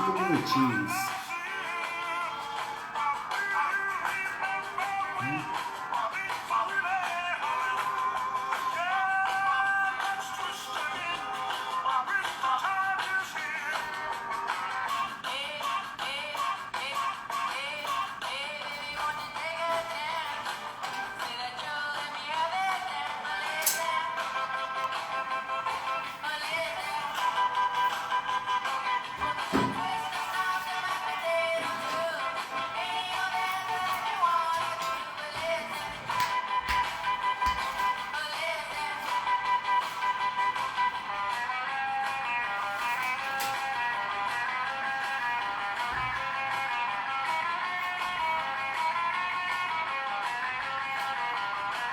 minutinhos.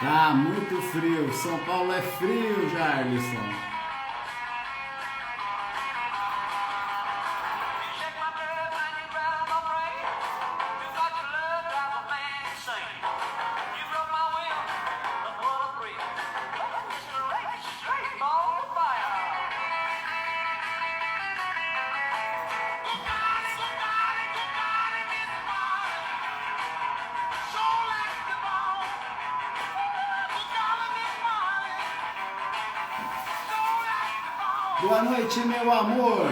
Tá muito frio. São Paulo é frio, Jarlison. Boa noite, meu amor.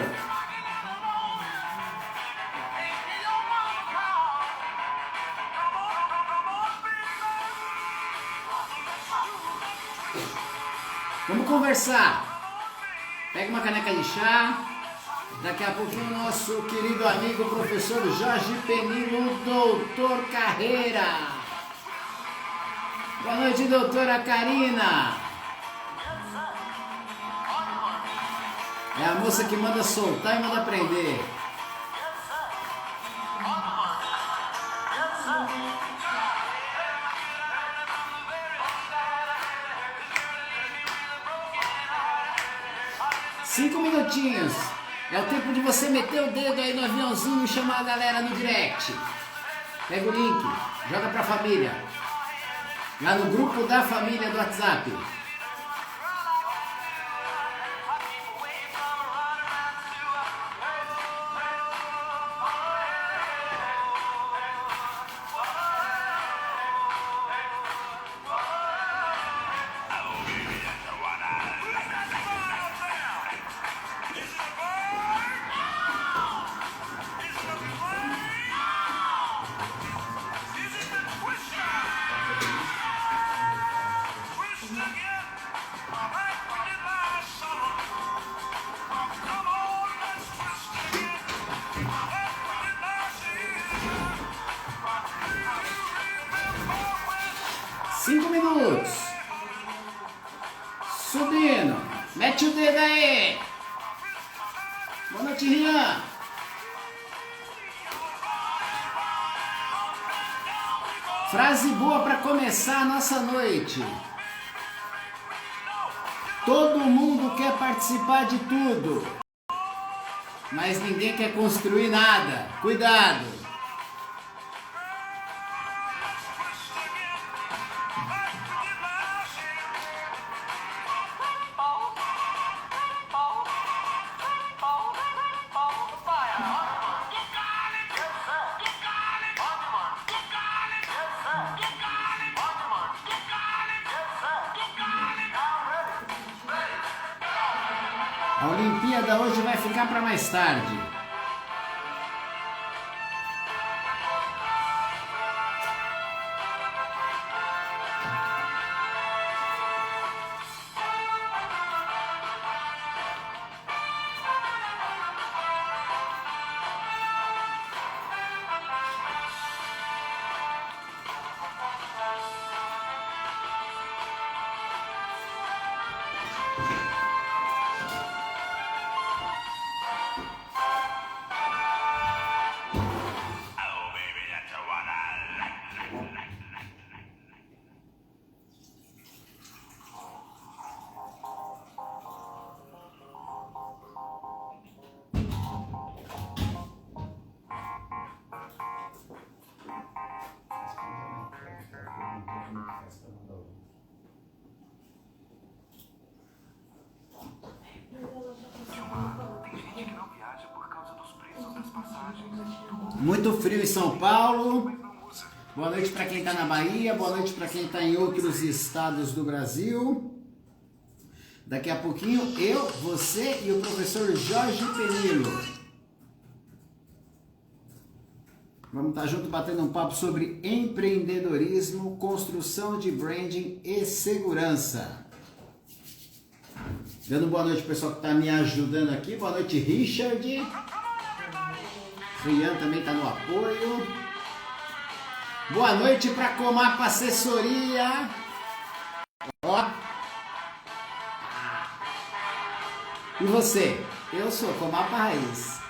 Vamos conversar. Pega uma caneca de chá. Daqui a pouquinho nosso querido amigo professor Jorge Penilo, doutor Carreira. Boa noite, doutora Karina. É a moça que manda soltar e manda prender. Cinco minutinhos. É o tempo de você meter o dedo aí no aviãozinho e chamar a galera no direct. Pega o link, joga pra família. Lá no grupo da família do WhatsApp. Subindo. Mete o dedo aí. Boa noite, Rian. Frase boa para começar a nossa noite. Todo mundo quer participar de tudo, mas ninguém quer construir nada. Cuidado. A Olimpíada hoje vai ficar para mais tarde. Muito frio em São Paulo. Boa noite para quem está na Bahia, boa noite para quem está em outros estados do Brasil. Daqui a pouquinho, eu, você e o professor Jorge Penilo. Vamos estar junto batendo um papo sobre empreendedorismo, construção de branding e segurança. Dando boa noite pro pessoal que está me ajudando aqui. Boa noite, Richard. Rian também está no apoio. Boa noite para Comapa Assessoria. Ó. E você? Eu sou Comapa Raiz.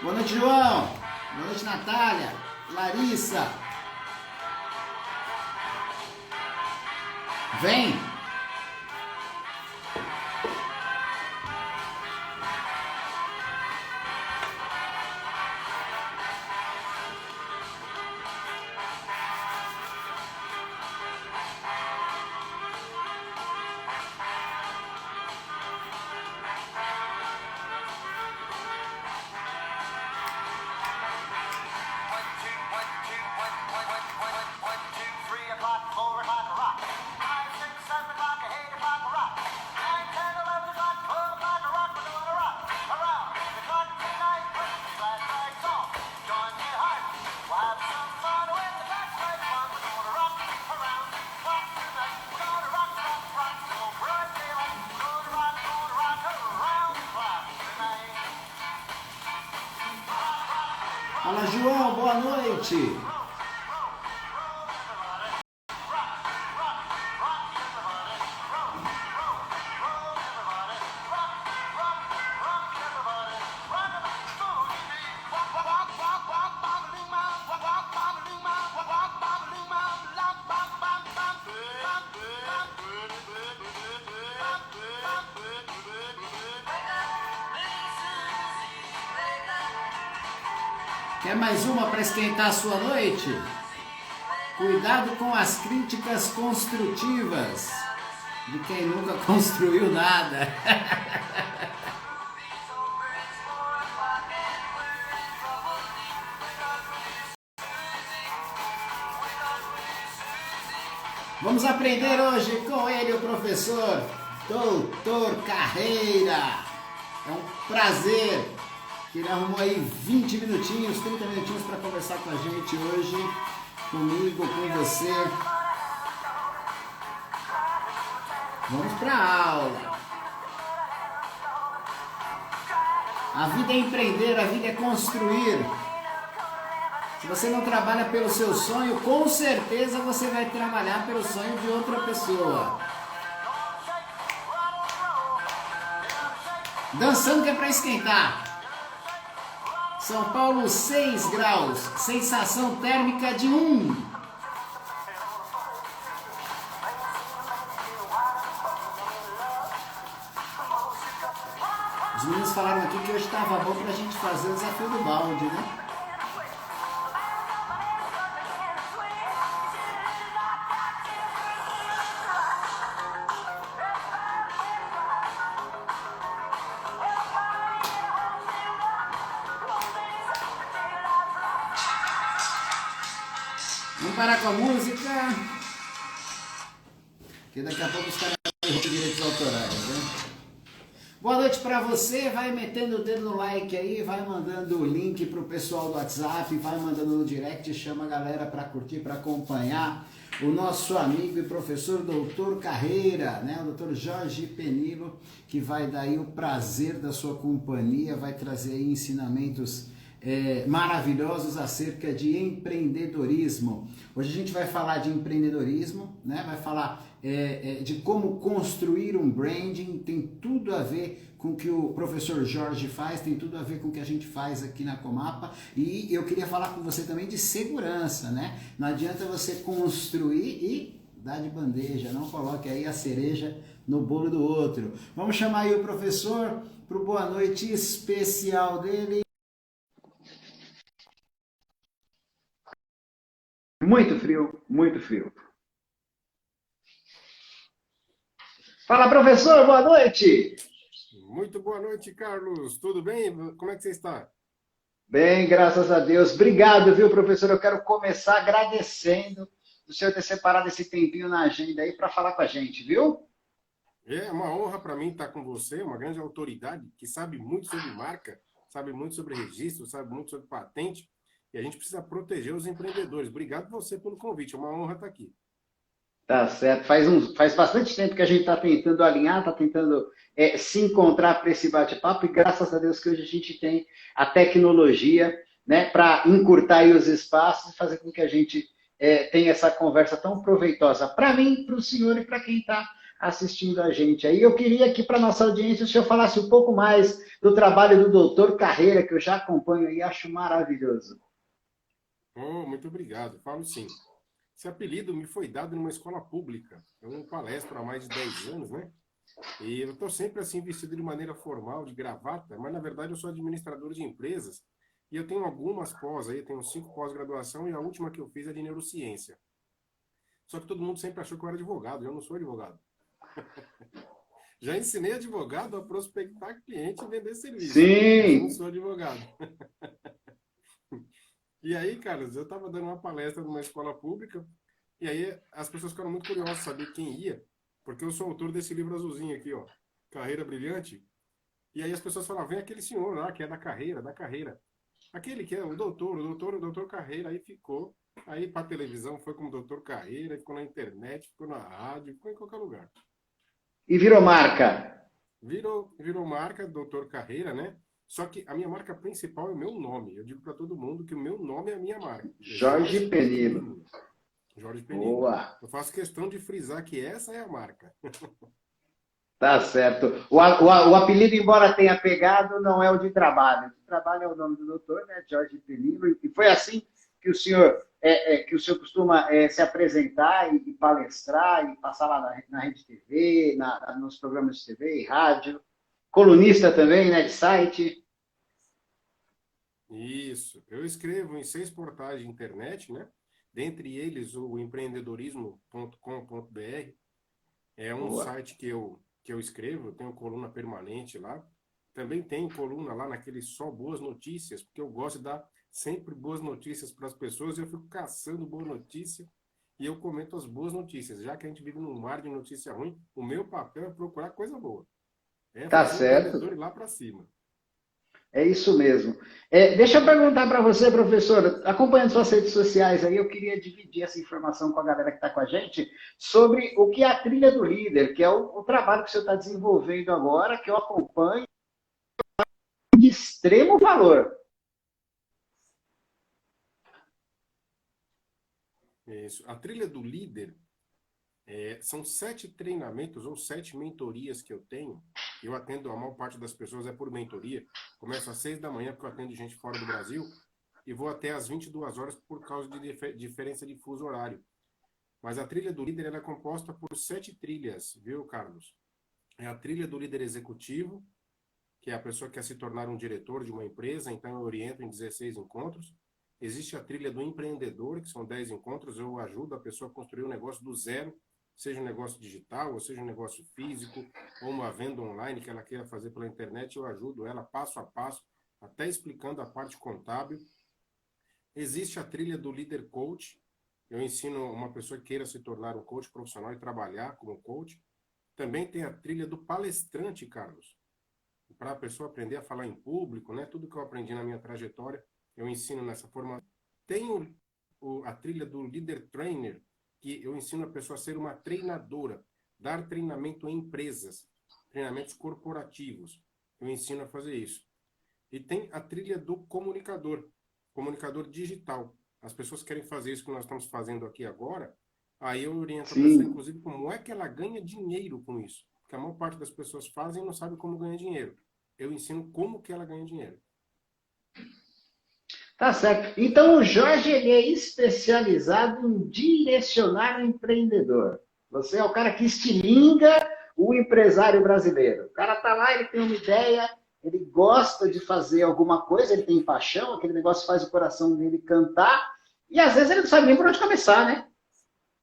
Boa noite, João. Boa noite, Natália. Larissa. Vem. Fala, João, boa noite. Quer mais uma para esquentar a sua noite? Cuidado com as críticas construtivas de quem nunca construiu nada. Vamos aprender hoje com ele, o professor Doutor Carreira. É um prazer que ele arrumou aí 20 minutinhos, 30 minutinhos para conversar com a gente hoje, comigo, com você. Vamos para a aula. A vida é empreender, a vida é construir. Se você não trabalha pelo seu sonho, com certeza você vai trabalhar pelo sonho de outra pessoa. Dançando que é para esquentar. São Paulo, 6 graus, sensação térmica de 1. Os meninos falaram aqui que hoje estava bom pra gente fazer o desafio do balde, né? Vamos parar com a música, que daqui a pouco os caras vão ter direitos autorais, né? Boa noite para você, vai metendo o dedo no like aí, vai mandando o link pro pessoal do WhatsApp, vai mandando no direct, chama a galera para curtir, para acompanhar o nosso amigo e professor Doutor Carreira, né? O Doutor Jorge Penilo, que vai dar aí o prazer da sua companhia, vai trazer aí ensinamentos maravilhosos acerca de empreendedorismo. Hoje a gente vai falar de empreendedorismo, né? Vai falar de como construir um branding, tem tudo a ver com o que o professor Jorge faz, tem tudo a ver com o que a gente faz aqui na Comapa, e eu queria falar com você também de segurança, né? Não adianta você construir e dar de bandeja, não coloque aí a cereja no bolo do outro. Vamos chamar aí o professor para o boa noite especial dele. Muito frio, muito frio. Fala, professor, boa noite! Muito boa noite, Carlos. Tudo bem? Como é que você está? Bem, graças a Deus. Obrigado, viu, professor? Eu quero começar agradecendo o senhor ter separado esse tempinho na agenda aí para falar com a gente, viu? É uma honra para mim estar com você, uma grande autoridade que sabe muito sobre marca, sabe muito sobre registro, sabe muito sobre patente, e a gente precisa proteger os empreendedores. Obrigado você pelo convite, é uma honra estar aqui. Tá certo. Faz bastante tempo que a gente está tentando alinhar, está tentando se encontrar para esse bate-papo, e graças a Deus que hoje a gente tem a tecnologia, né, para encurtar aí os espaços e fazer com que a gente tenha essa conversa tão proveitosa para mim, para o senhor e para quem está assistindo a gente aí. Eu queria que para nossa audiência o senhor falasse um pouco mais do trabalho do doutor Carreira, que eu já acompanho e acho maravilhoso. Oh, muito obrigado, falo sim. Esse apelido me foi dado numa escola pública. Eu palestro há mais de 10 anos, né? E eu estou sempre assim vestido de maneira formal, de gravata, mas na verdade eu sou administrador de empresas e eu tenho algumas pós aí, tenho 5 pós-graduação e a última que eu fiz é de neurociência. Só que todo mundo sempre achou que eu era advogado, eu não sou advogado. Já ensinei advogado a prospectar cliente e vender serviço, mas eu não Sim. sou advogado. E aí, Carlos, eu estava dando uma palestra numa escola pública e aí as pessoas ficaram muito curiosas de saber quem ia, porque eu sou autor desse livro azulzinho aqui, ó, Carreira Brilhante. E aí as pessoas falavam, vem aquele senhor lá, que é da carreira, da carreira. Aquele que é o doutor Carreira, aí ficou. Aí para televisão foi como doutor Carreira, ficou na internet, ficou na rádio, ficou em qualquer lugar. E virou marca. Virou marca, doutor Carreira, né? Só que a minha marca principal é o meu nome. Eu digo para todo mundo que o meu nome é a minha marca. É Jorge Jorge Penilo. Penino. Jorge Penino. Boa. Eu faço questão de frisar que essa é a marca. Tá certo. O apelido, embora tenha pegado, não é o de trabalho. O de trabalho é o nome do doutor, né? Jorge Penilo. E foi assim que o senhor, costuma se apresentar e palestrar e passar lá na Rede TV, nos programas de TV e rádio. Colunista também, né? De site. Isso. Eu escrevo em 6 portais de internet, né? Dentre eles, o empreendedorismo.com.br. É um Boa. site que eu escrevo, eu tenho coluna permanente lá. Também tem coluna lá naquele Só Boas Notícias, porque eu gosto de dar sempre boas notícias para as pessoas, e eu fico caçando boa notícia e eu comento as boas notícias. Já que a gente vive num mar de notícia ruim, o meu papel é procurar coisa boa. É Tá fazer o certo. empreendedor ir lá para cima. É isso mesmo. Deixa eu perguntar para você, professor, acompanhando suas redes sociais aí, eu queria dividir essa informação com a galera que está com a gente sobre o que é a trilha do líder, que é o trabalho que o senhor está desenvolvendo agora, que eu acompanho de extremo valor. Isso. A trilha do líder são 7 treinamentos ou 7 mentorias que eu tenho. Eu atendo, a maior parte das pessoas é por mentoria. Começo às 6 da manhã, porque eu atendo gente fora do Brasil, e vou até às 22 horas por causa de diferença de fuso horário. Mas a trilha do líder ela é composta por 7 trilhas, viu, Carlos? É a trilha do líder executivo, que é a pessoa que quer se tornar um diretor de uma empresa, então eu oriento em 16 encontros. Existe a trilha do empreendedor, que são 10 encontros, eu ajudo a pessoa a construir um negócio do zero, seja um negócio digital, ou seja um negócio físico, ou uma venda online que ela queira fazer pela internet, eu ajudo ela passo a passo, até explicando a parte contábil. Existe a trilha do líder coach, eu ensino uma pessoa que queira se tornar um coach profissional e trabalhar como coach. Também tem a trilha do palestrante, Carlos, para a pessoa aprender a falar em público, né? Tudo que eu aprendi na minha trajetória, eu ensino nessa forma. Tem a trilha do líder trainer, que eu ensino a pessoa a ser uma treinadora, dar treinamento em empresas, treinamentos corporativos. Eu ensino a fazer isso. E tem a trilha do comunicador digital. As pessoas querem fazer isso que nós estamos fazendo aqui agora, aí eu oriento a pessoa, Sim. inclusive, como é que ela ganha dinheiro com isso. Porque a maior parte das pessoas fazem e não sabe como ganhar dinheiro. Eu ensino como que ela ganha dinheiro. Tá certo. Então, o Jorge ele é especializado em direcionar o empreendedor. Você é o cara que estilinga o empresário brasileiro. O cara tá lá, ele tem uma ideia, ele gosta de fazer alguma coisa, ele tem paixão, aquele negócio faz o coração dele cantar, e às vezes ele não sabe nem por onde começar, né?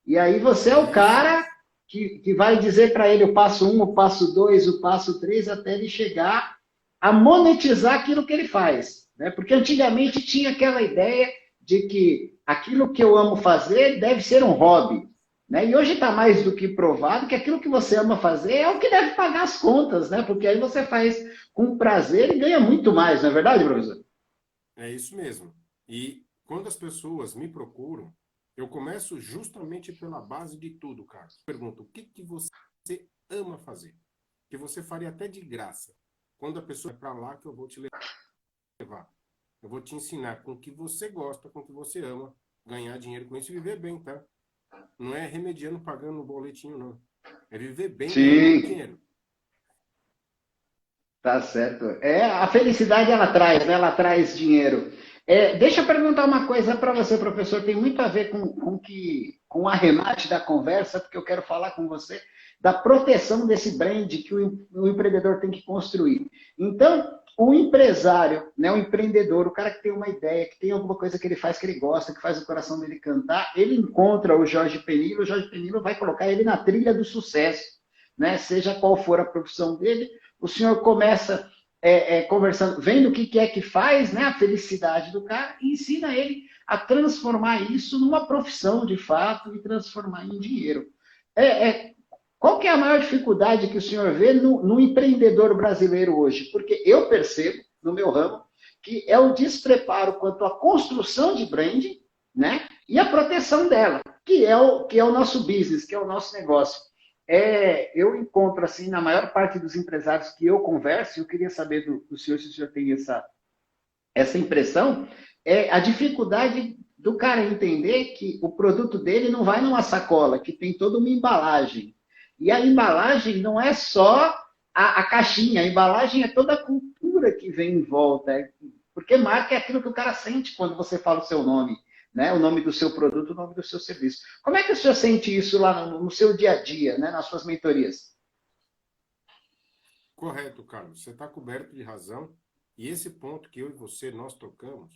E aí você é o Isso cara mesmo. que vai dizer para ele o passo 1, o passo 2, o passo 3, até ele chegar a monetizar aquilo que ele faz. Né? Porque antigamente tinha aquela ideia de que aquilo que eu amo fazer deve ser um hobby. Né? E hoje está mais do que provado que aquilo que você ama fazer é o que deve pagar as contas, né? Porque aí você faz com prazer e ganha muito mais, não é verdade, professor? É isso mesmo. E quando as pessoas me procuram, eu começo justamente pela base de tudo, Carlos. Pergunto, o que, que você ama fazer? Que você faria até de graça. Quando a pessoa é para lá que eu vou te levar. Eu vou te ensinar com o que você gosta, com o que você ama, ganhar dinheiro com isso e viver bem, tá? Não é remediando, pagando um boletinho, não. É viver bem, ganhando Sim, dinheiro. tá certo. A felicidade ela traz, né? Ela traz dinheiro. Deixa eu perguntar uma coisa para você, professor. Tem muito a ver com o arremate da conversa, porque eu quero falar com você da proteção desse brand que o empreendedor tem que construir. Então, o empresário, né, o empreendedor, o cara que tem uma ideia, que tem alguma coisa que ele faz que ele gosta, que faz o coração dele cantar, ele encontra o Jorge Penilo vai colocar ele na trilha do sucesso, né? Seja qual for a profissão dele, o senhor começa conversando, vendo o que é que faz, né, a felicidade do cara, e ensina ele a transformar isso numa profissão de fato e transformar em dinheiro. Qual que é a maior dificuldade que o senhor vê no empreendedor brasileiro hoje? Porque eu percebo, no meu ramo, que é o despreparo quanto à construção de branding, né, e a proteção dela, que é o nosso business, que é o nosso negócio. Eu encontro, assim, na maior parte dos empresários que eu converso, eu queria saber do senhor se o senhor tem essa impressão, a dificuldade do cara entender que o produto dele não vai numa sacola, que tem toda uma embalagem. E a embalagem não é só a caixinha, a embalagem é toda a cultura que vem em volta. Porque marca é aquilo que o cara sente quando você fala o seu nome, né? O nome do seu produto, o nome do seu serviço. Como é que o senhor sente isso lá no seu dia a dia, né? Nas suas mentorias? Correto, Carlos. Você está coberto de razão. E esse ponto que eu e você, nós tocamos,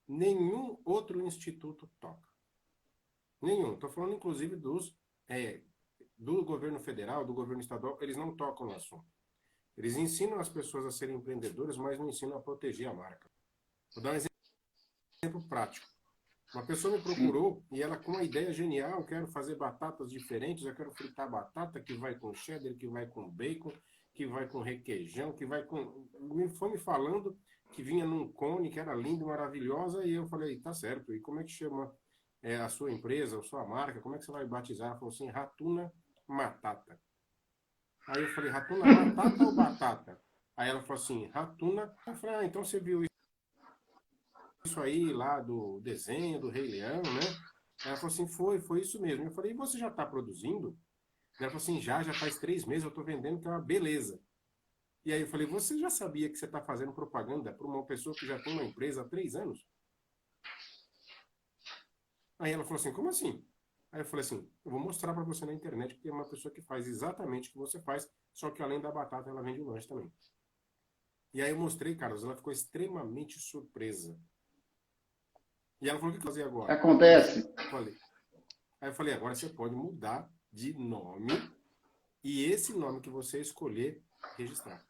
nenhum outro instituto toca. Nenhum. Estou falando, inclusive, do governo federal, do governo estadual, eles não tocam no assunto. Eles ensinam as pessoas a serem empreendedoras, mas não ensinam a proteger a marca. Vou dar um exemplo prático. Uma pessoa me procurou e ela com uma ideia genial, quero fazer batatas diferentes, eu quero fritar batata que vai com cheddar, que vai com bacon, que vai com requeijão, que vai com... Foi me falando que vinha num cone, que era lindo, maravilhosa, e eu falei, tá certo, e como é que chama a sua empresa, a sua marca, como é que você vai batizar? Ela falou assim, Ratuna Matata. Aí eu falei, Ratuna Matata ou Batata? Aí ela falou assim, Ratuna. Eu falei, então você viu isso aí lá do desenho do Rei Leão, né? Ela falou assim, foi isso mesmo. Eu falei, e você já está produzindo? Ela falou assim, já faz 3 meses, eu estou vendendo, que é uma beleza. E aí eu falei, você já sabia que você está fazendo propaganda para uma pessoa que já tem uma empresa há 3 anos? Aí ela falou assim, como assim? Aí eu falei assim, eu vou mostrar para você na internet, porque é uma pessoa que faz exatamente o que você faz, só que além da batata, ela vende o lanche também. E aí eu mostrei, Carlos, ela ficou extremamente surpresa. E ela falou, o que fazer agora? Acontece. Aí eu falei, agora você pode mudar de nome e esse nome que você escolher, registrar.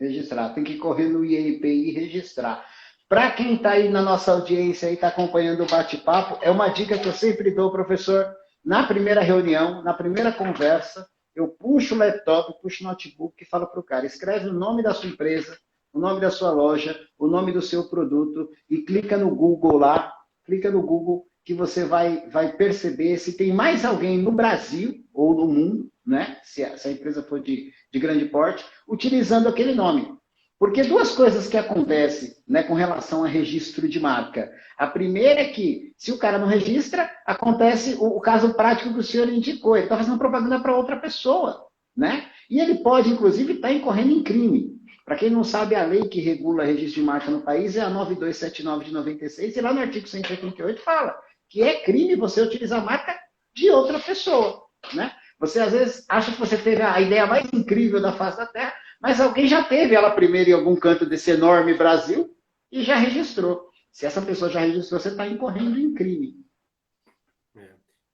Registrar. Tem que correr no INPI e registrar. Para quem está aí na nossa audiência e está acompanhando o bate-papo, é uma dica que eu sempre dou, professor. Na primeira reunião, na primeira conversa, eu puxo o laptop, puxo o notebook e falo para o cara, escreve o nome da sua empresa, o nome da sua loja, o nome do seu produto e clica no Google lá, clica no Google que você vai perceber se tem mais alguém no Brasil ou no mundo, né? Se a empresa for de grande porte, utilizando aquele nome. Porque 2 coisas que acontecem, né, com relação a registro de marca. A primeira é que, se o cara não registra, acontece o caso prático que o senhor indicou. Ele está fazendo propaganda para outra pessoa, né? E ele pode, inclusive, estar incorrendo em crime. Para quem não sabe, a lei que regula registro de marca no país é a 9279 de 96, e lá no artigo 188 fala que é crime você utilizar a marca de outra pessoa, né? Você, às vezes, acha que você teve a ideia mais incrível da face da Terra, mas alguém já teve ela primeiro em algum canto desse enorme Brasil e já registrou. Se essa pessoa já registrou, você está incorrendo em crime.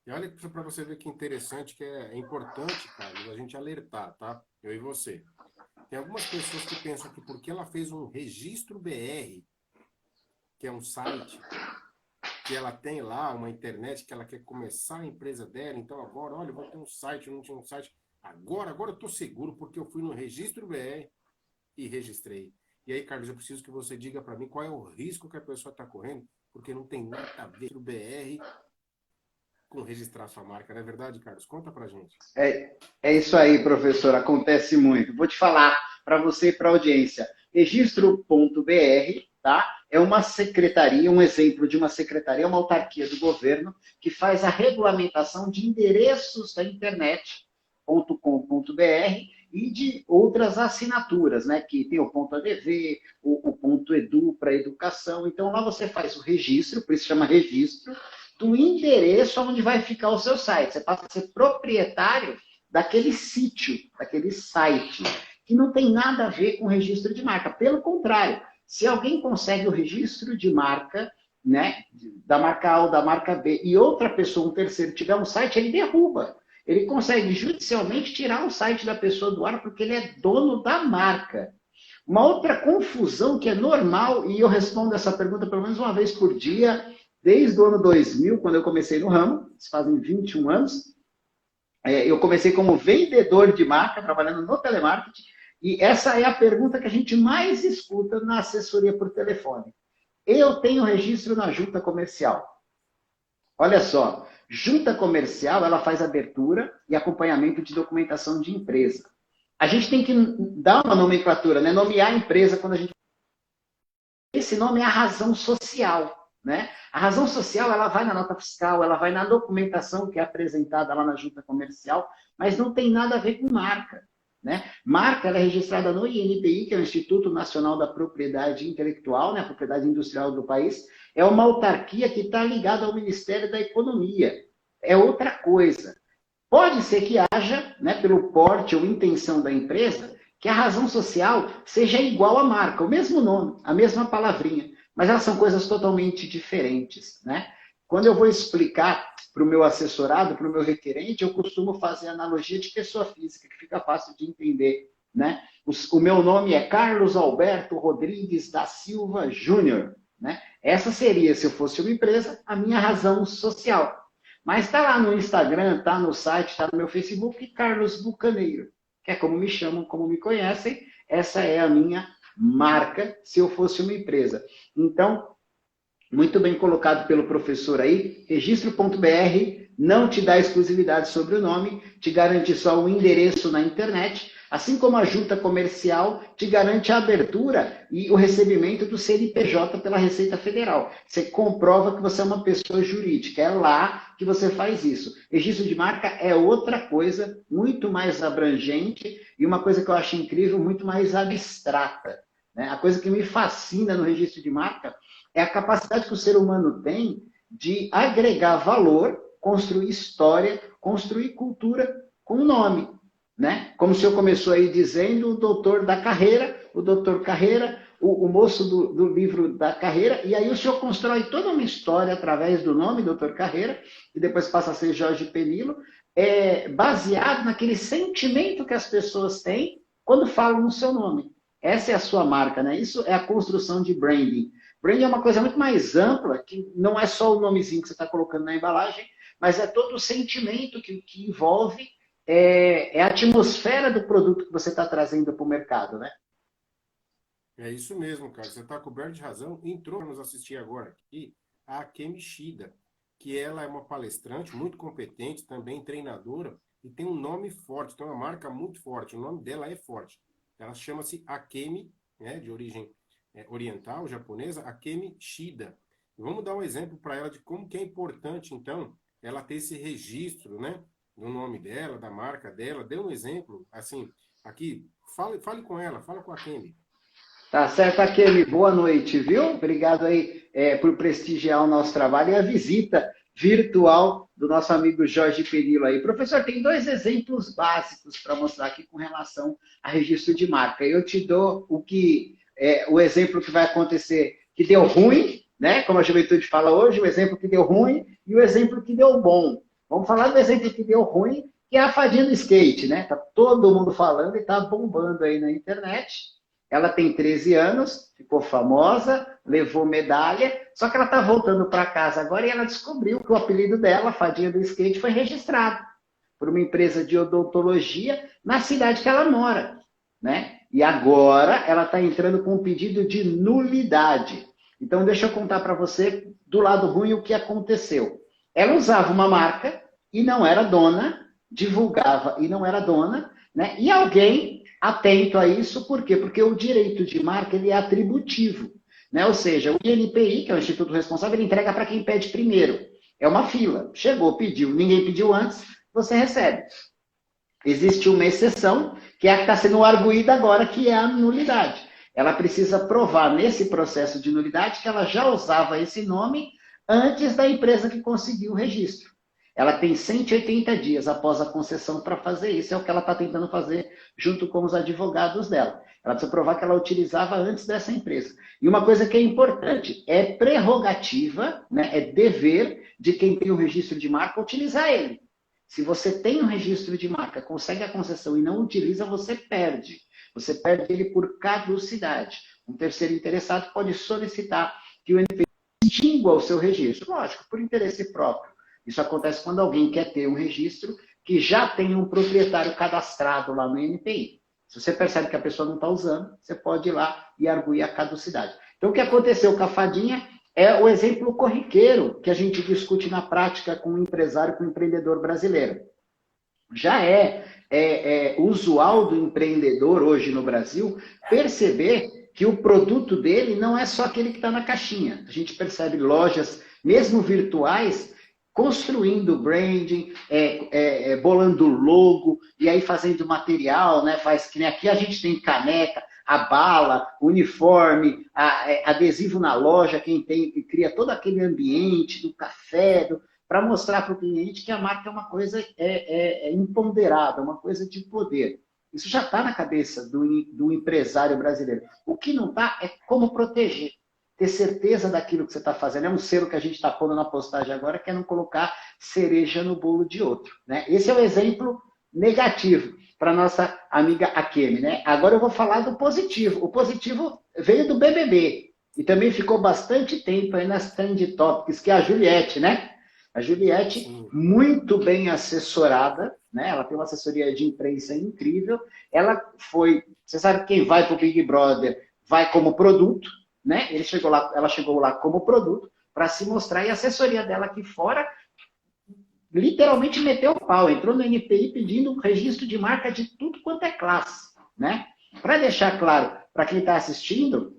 E olha para você ver que interessante, que é importante, Carlos, a gente alertar, tá? Eu e você. Tem algumas pessoas que pensam que porque ela fez um registro BR, que é um site, que ela tem lá uma internet, que ela quer começar a empresa dela, então agora, olha, eu vou ter um site, eu não tinha um site. Agora eu estou seguro, porque eu fui no registro BR e registrei. E aí, Carlos, eu preciso que você diga para mim qual é o risco que a pessoa está correndo, porque não tem nada a ver com o BR com registrar sua marca, não é verdade, Carlos? Conta pra gente. É isso aí, professor, acontece muito. Vou te falar para você e para a audiência. Registro.br, tá? É uma secretaria, um exemplo de uma secretaria, uma autarquia do governo, que faz a regulamentação de endereços da internet, .com.br, e de outras assinaturas, né? Que tem o .adv, o .edu para educação. Então, lá você faz o registro, por isso chama registro, do endereço onde vai ficar o seu site. Você passa a ser proprietário daquele sítio, daquele site, que não tem nada a ver com registro de marca. Pelo contrário, se alguém consegue o registro de marca, né, da marca A ou da marca B, e outra pessoa, um terceiro, tiver um site, ele derruba. Ele consegue judicialmente tirar o site da pessoa do ar porque ele é dono da marca. Uma outra confusão que é normal, e eu respondo essa pergunta pelo menos uma vez por dia, desde o ano 2000, quando eu comecei no ramo, fazem 21 anos, eu comecei como vendedor de marca, trabalhando no telemarketing, e essa é a pergunta que a gente mais escuta na assessoria por telefone. Eu tenho registro na junta comercial. Olha só, junta comercial, ela faz abertura e acompanhamento de documentação de empresa. A gente tem que dar uma nomenclatura, né? Nomear a empresa quando a gente... Esse nome é a razão social. Né? A razão social ela vai na nota fiscal, ela vai na documentação que é apresentada lá na junta comercial, mas não tem nada a ver com marca. Né? Marca ela é registrada no INPI, que é o Instituto Nacional da Propriedade Intelectual, né? A propriedade industrial do país. É uma autarquia que está ligada ao Ministério da Economia. É outra coisa. Pode ser que haja, né, pelo porte ou intenção da empresa, que a razão social seja igual à marca, o mesmo nome, a mesma palavrinha. Mas elas são coisas totalmente diferentes, né? Quando eu vou explicar para o meu assessorado, para o meu requerente, eu costumo fazer analogia de pessoa física, que fica fácil de entender, né? O meu nome é Carlos Alberto Rodrigues da Silva Júnior, né? Essa seria, se eu fosse uma empresa, a minha razão social. Mas está lá no Instagram, está no site, está no meu Facebook, Carlos Bucaneiro, que é como me chamam, como me conhecem, essa é a minha marca, se eu fosse uma empresa. Então, muito bem colocado pelo professor aí, registro.br não te dá exclusividade sobre o nome, te garante só o endereço na internet, assim como a junta comercial te garante a abertura e o recebimento do CNPJ pela Receita Federal. Você comprova que você é uma pessoa jurídica, é lá que você faz isso. Registro de marca é outra coisa, muito mais abrangente e uma coisa que eu acho incrível, muito mais abstrata. A coisa que me fascina no registro de marca é a capacidade que o ser humano tem de agregar valor, construir história, construir cultura com o nome. Né? Como o senhor começou aí dizendo, o doutor da carreira, o doutor Carreira, o moço do livro da carreira, e aí o senhor constrói toda uma história através do nome, doutor Carreira, e depois passa a ser Jorge Penilo, baseado naquele sentimento que as pessoas têm quando falam no seu nome. Essa é a sua marca, né? Isso é a construção de branding. Branding é uma coisa muito mais ampla, que não é só o nomezinho que você está colocando na embalagem, mas é todo o sentimento que envolve a atmosfera do produto que você está trazendo para o mercado, né? É isso mesmo, cara. Você está coberto de razão. Entrou para nos assistir agora aqui a Kemi Shida, que ela é uma palestrante muito competente, também treinadora, e tem um nome forte, tem uma marca muito forte. O nome dela é forte. Ela chama-se Akemi, né, de origem oriental, japonesa, Akemi Shida. Vamos dar um exemplo para ela de como que é importante, então, ela ter esse registro, né, do nome dela, da marca dela. Dê um exemplo, assim, aqui, fale com ela, fala com a Akemi. Tá certo, Akemi, boa noite, viu? Obrigado aí por prestigiar o nosso trabalho e a visita virtual do nosso amigo Jorge Penilo aí. Professor, tem 2 exemplos básicos para mostrar aqui com relação a registro de marca. Eu te dou o exemplo que vai acontecer, que deu ruim, né? Como a juventude fala hoje, o exemplo que deu ruim e o exemplo que deu bom. Vamos falar do exemplo que deu ruim, que é a fadinha do skate, né? Tá todo mundo falando e tá bombando aí na internet. Ela tem 13 anos, ficou famosa, levou medalha, só que ela tá voltando para casa agora e ela descobriu que o apelido dela, fadinha do skate, foi registrado por uma empresa de odontologia na cidade que ela mora, né? E agora ela está entrando com um pedido de nulidade. Então, deixa eu contar para você, do lado ruim, o que aconteceu. Ela usava uma marca e não era dona, divulgava e não era dona, né? E alguém atento a isso, por quê? Porque o direito de marca ele é atributivo, né? Ou seja, o INPI, que é o Instituto Responsável, ele entrega para quem pede primeiro. É uma fila. Chegou, pediu, ninguém pediu antes, você recebe. Existe uma exceção, que é a que está sendo arguída agora, que é a nulidade. Ela precisa provar nesse processo de nulidade que ela já usava esse nome antes da empresa que conseguiu o registro. Ela tem 180 dias após a concessão para fazer isso, é o que ela está tentando fazer junto com os advogados dela. Ela precisa provar que ela utilizava antes dessa empresa. E uma coisa que é importante, é prerrogativa, né, é dever de quem tem o registro de marca utilizar ele. Se você tem um registro de marca, consegue a concessão e não utiliza, você perde. Você perde ele por caducidade. Um terceiro interessado pode solicitar que o INPI extingua o seu registro. Lógico, por interesse próprio. Isso acontece quando alguém quer ter um registro que já tem um proprietário cadastrado lá no INPI. Se você percebe que a pessoa não está usando, você pode ir lá e arguir a caducidade. Então, o que aconteceu com a fadinha é o exemplo corriqueiro que a gente discute na prática com o empresário, com o empreendedor brasileiro. Já é usual do empreendedor hoje no Brasil perceber que o produto dele não é só aquele que está na caixinha. A gente percebe lojas, mesmo virtuais, construindo branding, bolando logo, e aí fazendo material, né? Faz que nem aqui a gente tem caneca, a bala, uniforme, adesivo na loja, quem cria todo aquele ambiente do café, para mostrar para o cliente que a marca é uma coisa imponderável, uma coisa de poder. Isso já está na cabeça do empresário brasileiro. O que não está é como proteger. Ter certeza daquilo que você está fazendo. É um selo que a gente está pondo na postagem agora, que é não colocar cereja no bolo de outro, né? Esse é o exemplo negativo para nossa amiga Akemi, né? Agora eu vou falar do positivo. O positivo veio do BBB e também ficou bastante tempo aí nas Trend Topics, que é a Juliette, né? A Juliette, muito bem assessorada, né? Ela tem uma assessoria de imprensa incrível. Ela foi... Você sabe quem vai para o Big Brother vai como produto, né? Ela chegou lá como produto para se mostrar, e a assessoria dela aqui fora literalmente meteu o pau, entrou no NPI pedindo registro de marca de tudo quanto é classe, né? Para deixar claro para quem está assistindo,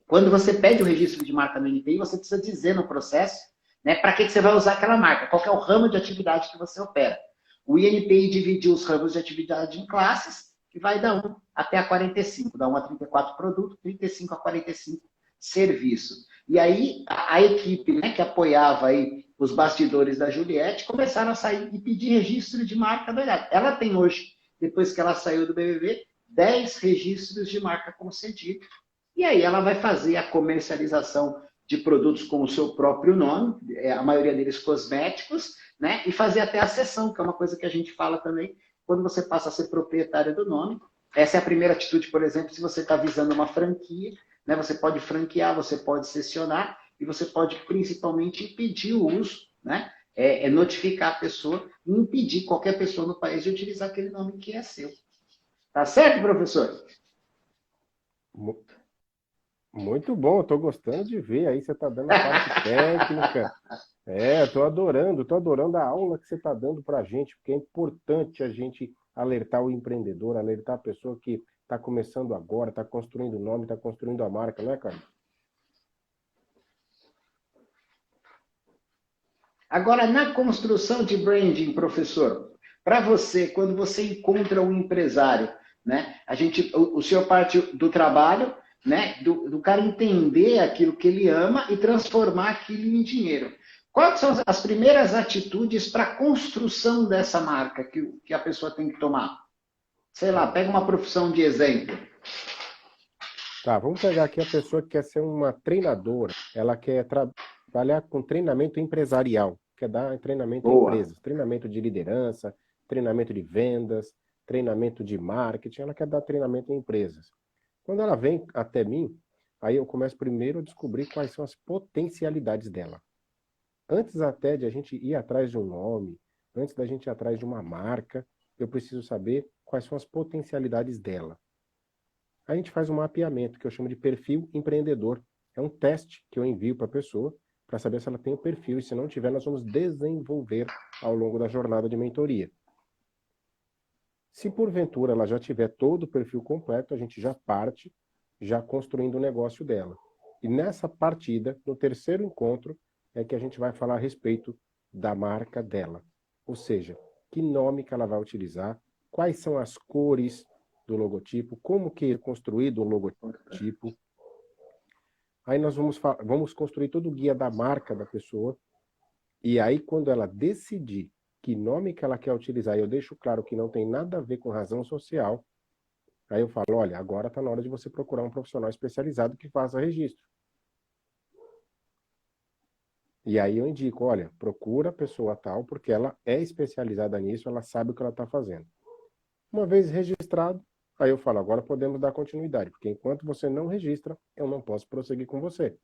quando você pede o registro de marca no NPI, você precisa dizer no processo, né, para que você vai usar aquela marca, qual que é o ramo de atividade que você opera. O INPI dividiu os ramos de atividade em classes, que vai da 1 até a 45, da 1 a 34 produto, 35 a 45 serviço. E aí a equipe, né, que apoiava aí os bastidores da Juliette começaram a sair e pedir registro de marca doidada. Ela tem hoje, depois que ela saiu do BBB, 10 registros de marca concedidos. E aí ela vai fazer a comercialização de produtos com o seu próprio nome, a maioria deles cosméticos, né? E fazer até a cessão, que é uma coisa que a gente fala também, quando você passa a ser proprietário do nome. Essa é a primeira atitude, por exemplo, se você está visando uma franquia, né? Você pode franquear, você pode cessionar, e você pode principalmente impedir o uso, né? Notificar a pessoa e impedir qualquer pessoa no país de utilizar aquele nome que é seu. Tá certo, professor? Muito bom, estou gostando de ver. Aí você está dando a parte técnica. Estou adorando a aula que você está dando para a gente, porque é importante a gente alertar o empreendedor, alertar a pessoa que está começando agora, está construindo o nome, está construindo a marca, não é, Carlos? Agora, na construção de branding, professor, para você, quando você encontra um empresário, né, o senhor parte do trabalho, né, do cara entender aquilo que ele ama e transformar aquilo em dinheiro. Quais são as primeiras atitudes para a construção dessa marca que a pessoa tem que tomar? Sei lá, pega uma profissão de exemplo. Tá, vamos pegar aqui a pessoa que quer ser uma treinadora, ela quer trabalhar com treinamento empresarial, quer dar treinamento em Boa. empresas, treinamento de liderança, treinamento de vendas, treinamento de marketing, ela quer dar treinamento em empresas. Quando ela vem até mim, aí eu começo primeiro a descobrir quais são as potencialidades dela. Antes até de a gente ir atrás de um nome, antes da gente ir atrás de uma marca, eu preciso saber quais são as potencialidades dela. A gente faz um mapeamento que eu chamo de perfil empreendedor. É um teste que eu envio para a pessoa para saber se ela tem o perfil, e se não tiver, nós vamos desenvolver ao longo da jornada de mentoria. Se porventura ela já tiver todo o perfil completo, a gente já parte, já construindo o negócio dela. E nessa partida, no terceiro encontro, é que a gente vai falar a respeito da marca dela. Ou seja, que nome que ela vai utilizar, quais são as cores do logotipo, como que é construído o logotipo. Aí nós vamos construir todo o guia da marca da pessoa, e aí quando ela decidir que nome que ela quer utilizar, e eu deixo claro que não tem nada a ver com razão social, aí eu falo, olha, agora está na hora de você procurar um profissional especializado que faça registro. E aí eu indico, olha, procura a pessoa tal, porque ela é especializada nisso, ela sabe o que ela está fazendo. Uma vez registrado, aí eu falo, agora podemos dar continuidade, porque enquanto você não registra, eu não posso prosseguir com você.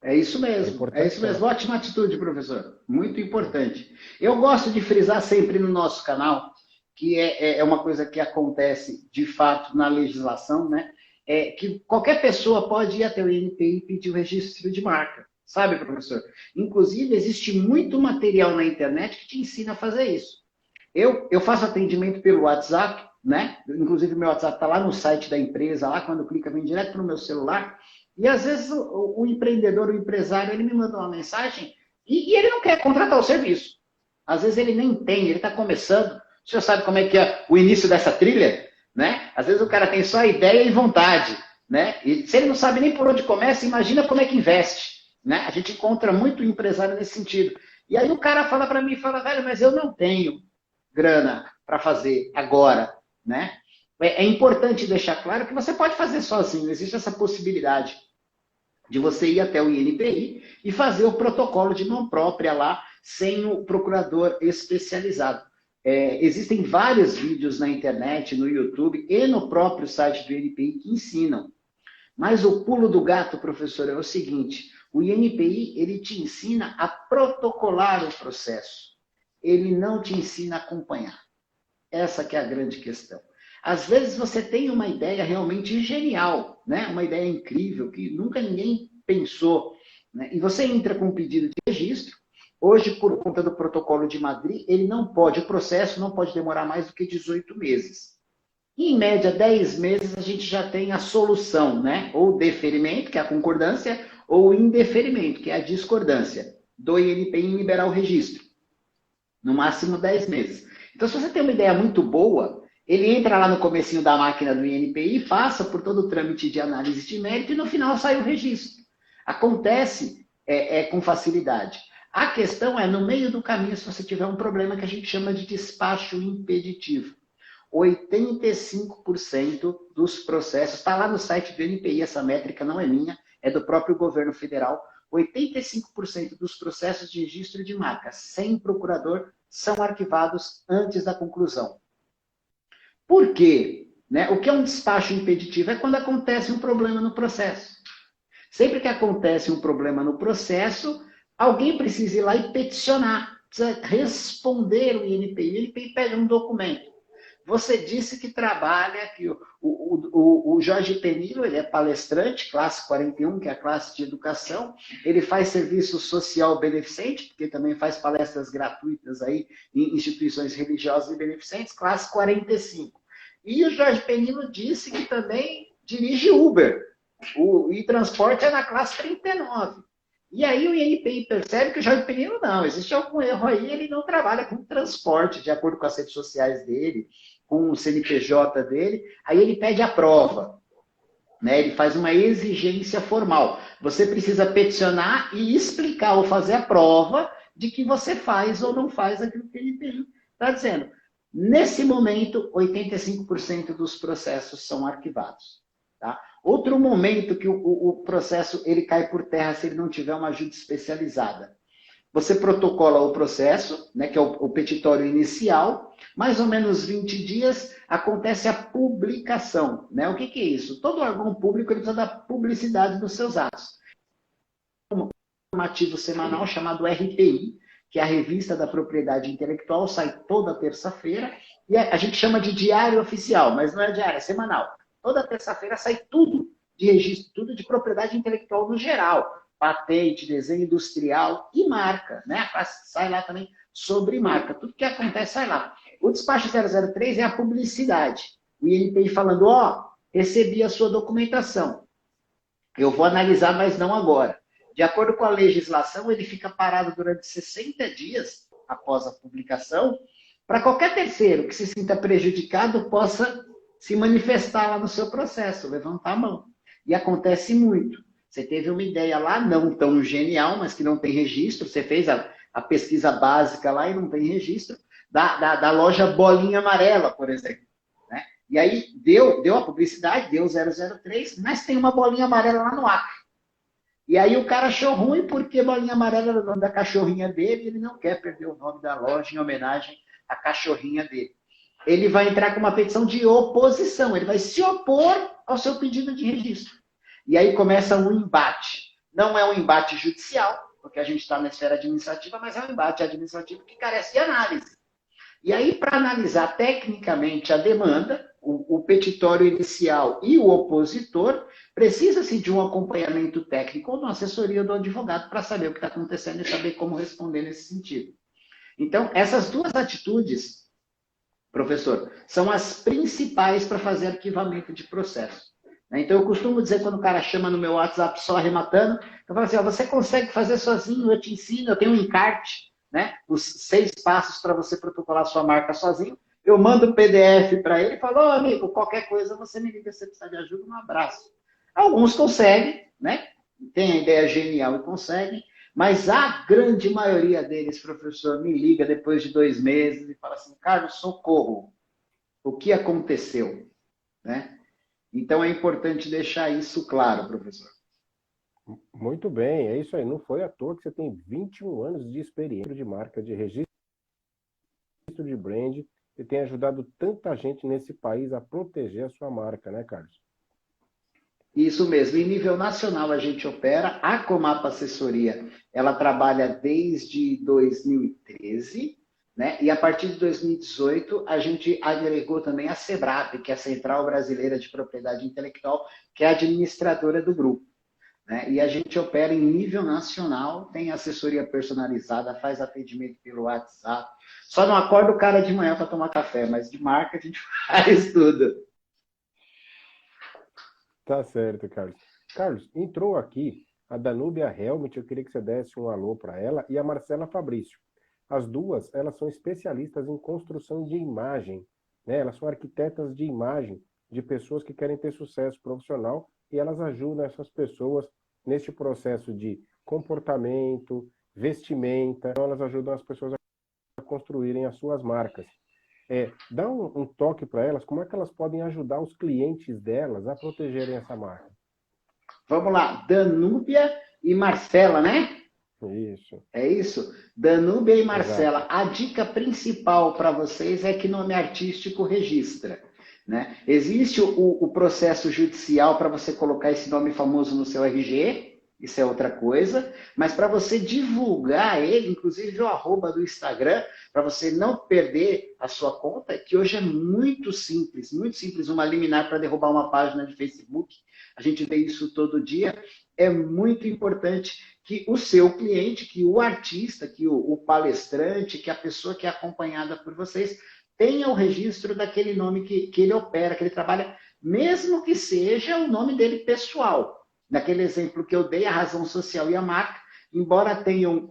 É isso mesmo, é isso mesmo. Ótima atitude, professor. Muito importante. Eu gosto de frisar sempre no nosso canal, que é uma coisa que acontece de fato na legislação, né? É que qualquer pessoa pode ir até o INPI e pedir o registro de marca. Sabe, professor? Inclusive, existe muito material na internet que te ensina a fazer isso. Eu faço atendimento pelo WhatsApp, né? Inclusive, meu WhatsApp está lá no site da empresa, lá quando clica, vem direto para o meu celular. E às vezes o empreendedor, o empresário, ele me manda uma mensagem e ele não quer contratar o serviço. Às vezes ele nem tem, ele está começando. O senhor sabe como é que é o início dessa trilha? Né? Às vezes o cara tem só ideia e vontade. Né? E se ele não sabe nem por onde começa, imagina como é que investe. Né? A gente encontra muito empresário nesse sentido. E aí o cara fala para mim, velho, mas eu não tenho grana para fazer agora. Né? É importante deixar claro que você pode fazer sozinho, existe essa possibilidade de você ir até o INPI e fazer o protocolo de mão própria lá, sem o procurador especializado. Existem vários vídeos na internet, no YouTube e no próprio site do INPI que ensinam. Mas o pulo do gato, professor, é o seguinte, o INPI ele te ensina a protocolar o processo, ele não te ensina a acompanhar. Essa que é a grande questão. Às vezes você tem uma ideia realmente genial, né? Uma ideia incrível, que nunca ninguém pensou. Né? E você entra com um pedido de registro. Hoje, por conta do protocolo de Madrid, o processo não pode demorar mais do que 18 meses. Em média, 10 meses, a gente já tem a solução, né? Ou deferimento, que é a concordância, ou indeferimento, que é a discordância, do INPI em liberar o registro. No máximo 10 meses. Então, se você tem uma ideia muito boa, ele entra lá no comecinho da máquina do INPI, passa por todo o trâmite de análise de mérito e no final sai o registro. Acontece com facilidade. A questão é, no meio do caminho, se você tiver um problema que a gente chama de despacho impeditivo. 85% dos processos, está lá no site do INPI, essa métrica não é minha, é do próprio governo federal, 85% dos processos de registro de marca sem procurador são arquivados antes da conclusão. Por quê? Né? O que é um despacho impeditivo? É quando acontece um problema no processo. Sempre que acontece um problema no processo, alguém precisa ir lá e peticionar, precisa responder o INPI. O INPI pede um documento. Você disse que trabalha, que o Jorge Penilo, ele é palestrante, classe 41, que é a classe de educação, ele faz serviço social beneficente, porque também faz palestras gratuitas aí em instituições religiosas e beneficentes, classe 45. E o Jorge Penilo disse que também dirige Uber, e transporte é na classe 39. E aí o INPI percebe que o Jorge Penilo não, existe algum erro aí, ele não trabalha com transporte, de acordo com as redes sociais dele, com o CNPJ dele, aí ele pede a prova. Né? Ele faz uma exigência formal. Você precisa peticionar e explicar ou fazer a prova de que você faz ou não faz aquilo que o INPI está dizendo. Nesse momento, 85% dos processos são arquivados. Tá? Outro momento que o processo ele cai por terra se ele não tiver uma ajuda especializada. você protocola o processo, né, que é o petitório inicial, mais ou menos 20 dias acontece a publicação. Né? O que é isso? Todo órgão público ele precisa da publicidade dos seus atos. Um normativo semanal chamado RPI, que é a Revista da Propriedade Intelectual, sai toda terça-feira, e a gente chama de diário oficial, mas não é diário, é semanal. Toda terça-feira sai tudo de registro, tudo de propriedade intelectual no geral. Patente, desenho industrial e marca, né? Sai lá também sobre marca. Tudo que acontece sai lá. O despacho 003 é a publicidade. O INPI falando, recebi a sua documentação. Eu vou analisar, mas não agora. De acordo com a legislação, ele fica parado durante 60 dias após a publicação, para qualquer terceiro que se sinta prejudicado possa se manifestar lá no seu processo, levantar a mão. E acontece muito. Você teve uma ideia lá, não tão genial, mas que não tem registro. Você fez a pesquisa básica lá e não tem registro. Da loja Bolinha Amarela, por exemplo. Né? E aí deu a publicidade, deu 003, mas tem uma bolinha amarela lá no Acre. E aí o cara achou ruim porque Bolinha Amarela era o nome da cachorrinha dele e ele não quer perder o nome da loja em homenagem à cachorrinha dele. Ele vai entrar com uma petição de oposição. Ele vai se opor ao seu pedido de registro. E aí começa um embate. Não é um embate judicial, porque a gente está na esfera administrativa, mas é um embate administrativo que carece de análise. E aí, para analisar tecnicamente a demanda, o petitório inicial e o opositor, precisa-se de um acompanhamento técnico ou de uma assessoria do advogado para saber o que está acontecendo e saber como responder nesse sentido. Então, essas duas atitudes, professor, são as principais para fazer arquivamento de processo. Então, eu costumo dizer, quando o cara chama no meu WhatsApp só arrematando, eu falo assim, você consegue fazer sozinho, eu te ensino, eu tenho um encarte, né? Os 6 passos para você protocolar sua marca sozinho. Eu mando o PDF para ele e falo, amigo, qualquer coisa você me liga, se você precisar de ajuda, um abraço. Alguns conseguem, né? Tem a ideia genial e conseguem, mas a grande maioria deles, professor, me liga depois de 2 meses e fala assim, Carlos, socorro, o que aconteceu? Né? Então, é importante deixar isso claro, professor. Muito bem, é isso aí. Não foi à toa que você tem 21 anos de experiência de marca, de registro de brand, e tem ajudado tanta gente nesse país a proteger a sua marca, né, Carlos? Isso mesmo. Em nível nacional, a gente opera. A Comapa Assessoria, ela trabalha desde 2013, né? E a partir de 2018, a gente agregou também a SEBRAP, que é a Central Brasileira de Propriedade Intelectual, que é a administradora do grupo. Né? E a gente opera em nível nacional, tem assessoria personalizada, faz atendimento pelo WhatsApp. Só não acorda o cara de manhã para tomar café, mas de marca a gente faz tudo. Tá certo, Carlos. Carlos, entrou aqui a Danúbia Helmut, eu queria que você desse um alô para ela, e a Marcela Fabrício. As duas, elas são especialistas em construção de imagem, né? Elas são arquitetas de imagem de pessoas que querem ter sucesso profissional e elas ajudam essas pessoas neste processo de comportamento, vestimenta. Então, elas ajudam as pessoas a construírem as suas marcas. Dá um toque para elas, como é que elas podem ajudar os clientes delas a protegerem essa marca? Vamos lá, Danúbia e Marcela, né? Isso. É isso? Danúbia e Marcela. Exato. A dica principal para vocês é que nome artístico registra. Né? Existe o processo judicial para você colocar esse nome famoso no seu RG, isso é outra coisa, mas para você divulgar ele, inclusive o arroba do Instagram, para você não perder a sua conta, que hoje é muito simples, uma liminar para derrubar uma página de Facebook, a gente vê isso todo dia, é muito importante que o seu cliente, que o artista, que o palestrante, que a pessoa que é acompanhada por vocês, tenha o registro daquele nome que ele opera, que ele trabalha, mesmo que seja o nome dele pessoal. Naquele exemplo que eu dei, a razão social e a marca, embora tenham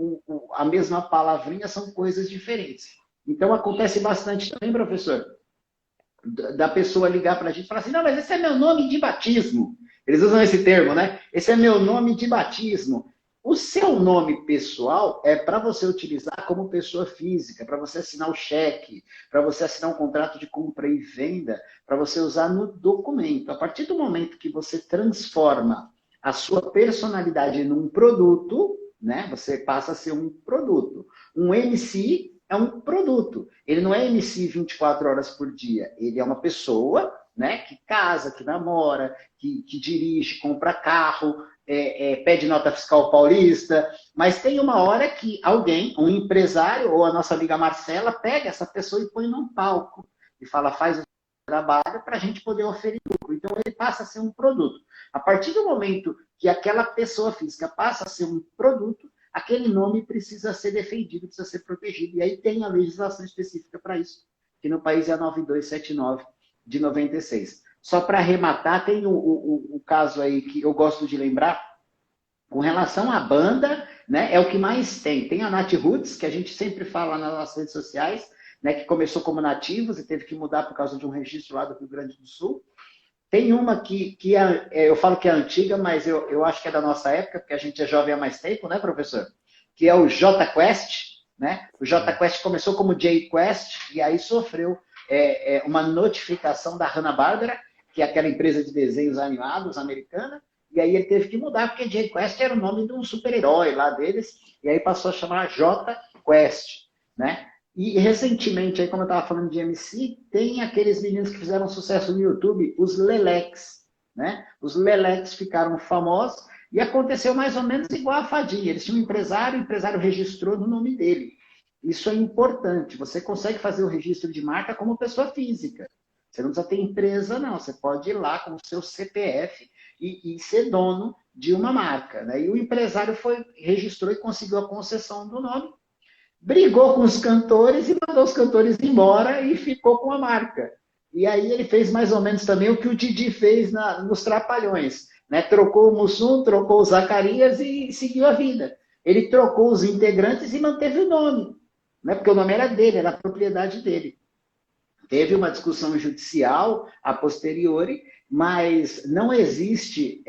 a mesma palavrinha, são coisas diferentes. Então, acontece bastante também, professor, da pessoa ligar para a gente e falar assim, não, mas esse é meu nome de batismo. Eles usam esse termo, né? Esse é meu nome de batismo. O seu nome pessoal é para você utilizar como pessoa física, para você assinar o cheque, para você assinar um contrato de compra e venda, para você usar no documento. A partir do momento que você transforma a sua personalidade num produto, né? Você passa a ser um produto. Um MC é um produto. Ele não é MC 24 horas por dia. Ele é uma pessoa, né, que casa, que namora, que dirige, compra carro, pede nota fiscal paulista, mas tem uma hora que alguém, um empresário ou a nossa amiga Marcela, pega essa pessoa e põe num palco e fala, faz o trabalho para a gente poder oferecer lucro. Então, ele passa a ser um produto. A partir do momento que aquela pessoa física passa a ser um produto, aquele nome precisa ser defendido, precisa ser protegido. E aí tem a legislação específica para isso, que no país é a 9279 de 96. Só para arrematar, tem o caso aí que eu gosto de lembrar, com relação à banda, né, é o que mais tem. Tem a Nat Roots, que a gente sempre fala nas nossas redes sociais, né, que começou como Nativos e teve que mudar por causa de um registro lá do Rio Grande do Sul. Tem uma que eu falo que é antiga, mas eu acho que é da nossa época, porque a gente é jovem há mais tempo, né, professor? Que é o JQuest, né? O JQuest começou como JQuest e aí sofreu uma notificação da Hanna-Barbera, que é aquela empresa de desenhos animados americana, e aí ele teve que mudar, porque JQuest era o nome de um super-herói lá deles, e aí passou a chamar JQuest, né? E recentemente, aí como eu estava falando de MC, tem aqueles meninos que fizeram sucesso no YouTube, os Leleques, né? Os Leleques ficaram famosos e aconteceu mais ou menos igual a Fadinha. Eles tinham um empresário, o empresário registrou no nome dele. Isso é importante. Você consegue fazer o registro de marca como pessoa física. Você não precisa ter empresa, não. Você pode ir lá com o seu CPF e ser dono de uma marca, né? E o empresário registrou e conseguiu a concessão do nome, brigou com os cantores e mandou os cantores embora e ficou com a marca. E aí ele fez mais ou menos também o que o Didi fez nos Trapalhões, né? Trocou o Mussum, trocou o Zacarias e seguiu a vida. Ele trocou os integrantes e manteve o nome, né? Porque o nome era dele, era a propriedade dele. Teve uma discussão judicial a posteriori, mas não existe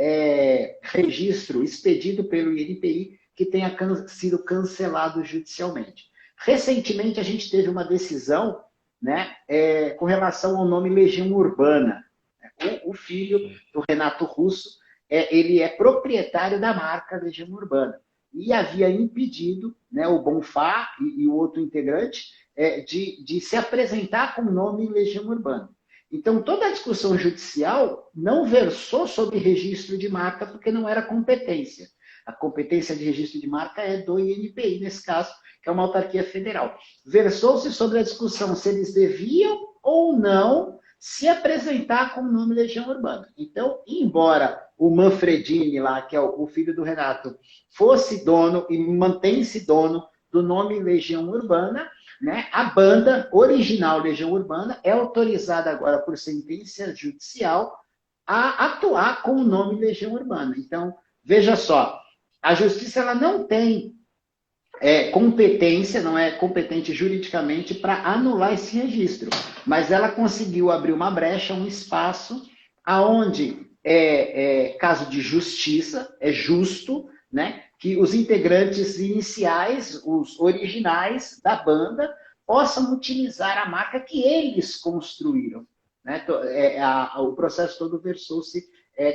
registro expedido pelo INPI que tenha sido cancelado judicialmente. Recentemente, a gente teve uma decisão, né, com relação ao nome Legião Urbana. O filho do Renato Russo, ele é proprietário da marca Legião Urbana. E havia impedido, né, o Bonfá e o outro integrante de se apresentar com o nome Legião Urbana. Então, toda a discussão judicial não versou sobre registro de marca, porque não era competência. A competência de registro de marca é do INPI, nesse caso, que é uma autarquia federal. Versou-se sobre a discussão se eles deviam ou não se apresentar com o nome Legião Urbana. Então, embora o Manfredini, lá, que é o filho do Renato, fosse dono e mantém-se dono do nome Legião Urbana, né, a banda original Legião Urbana é autorizada agora por sentença judicial a atuar com o nome Legião Urbana. Então, veja só, a justiça ela não tem competência, não é competente juridicamente para anular esse registro, mas ela conseguiu abrir uma brecha, um espaço, aonde caso de justiça, é justo, né, que os integrantes iniciais, os originais da banda, possam utilizar a marca que eles construíram. Né? O processo todo versou-se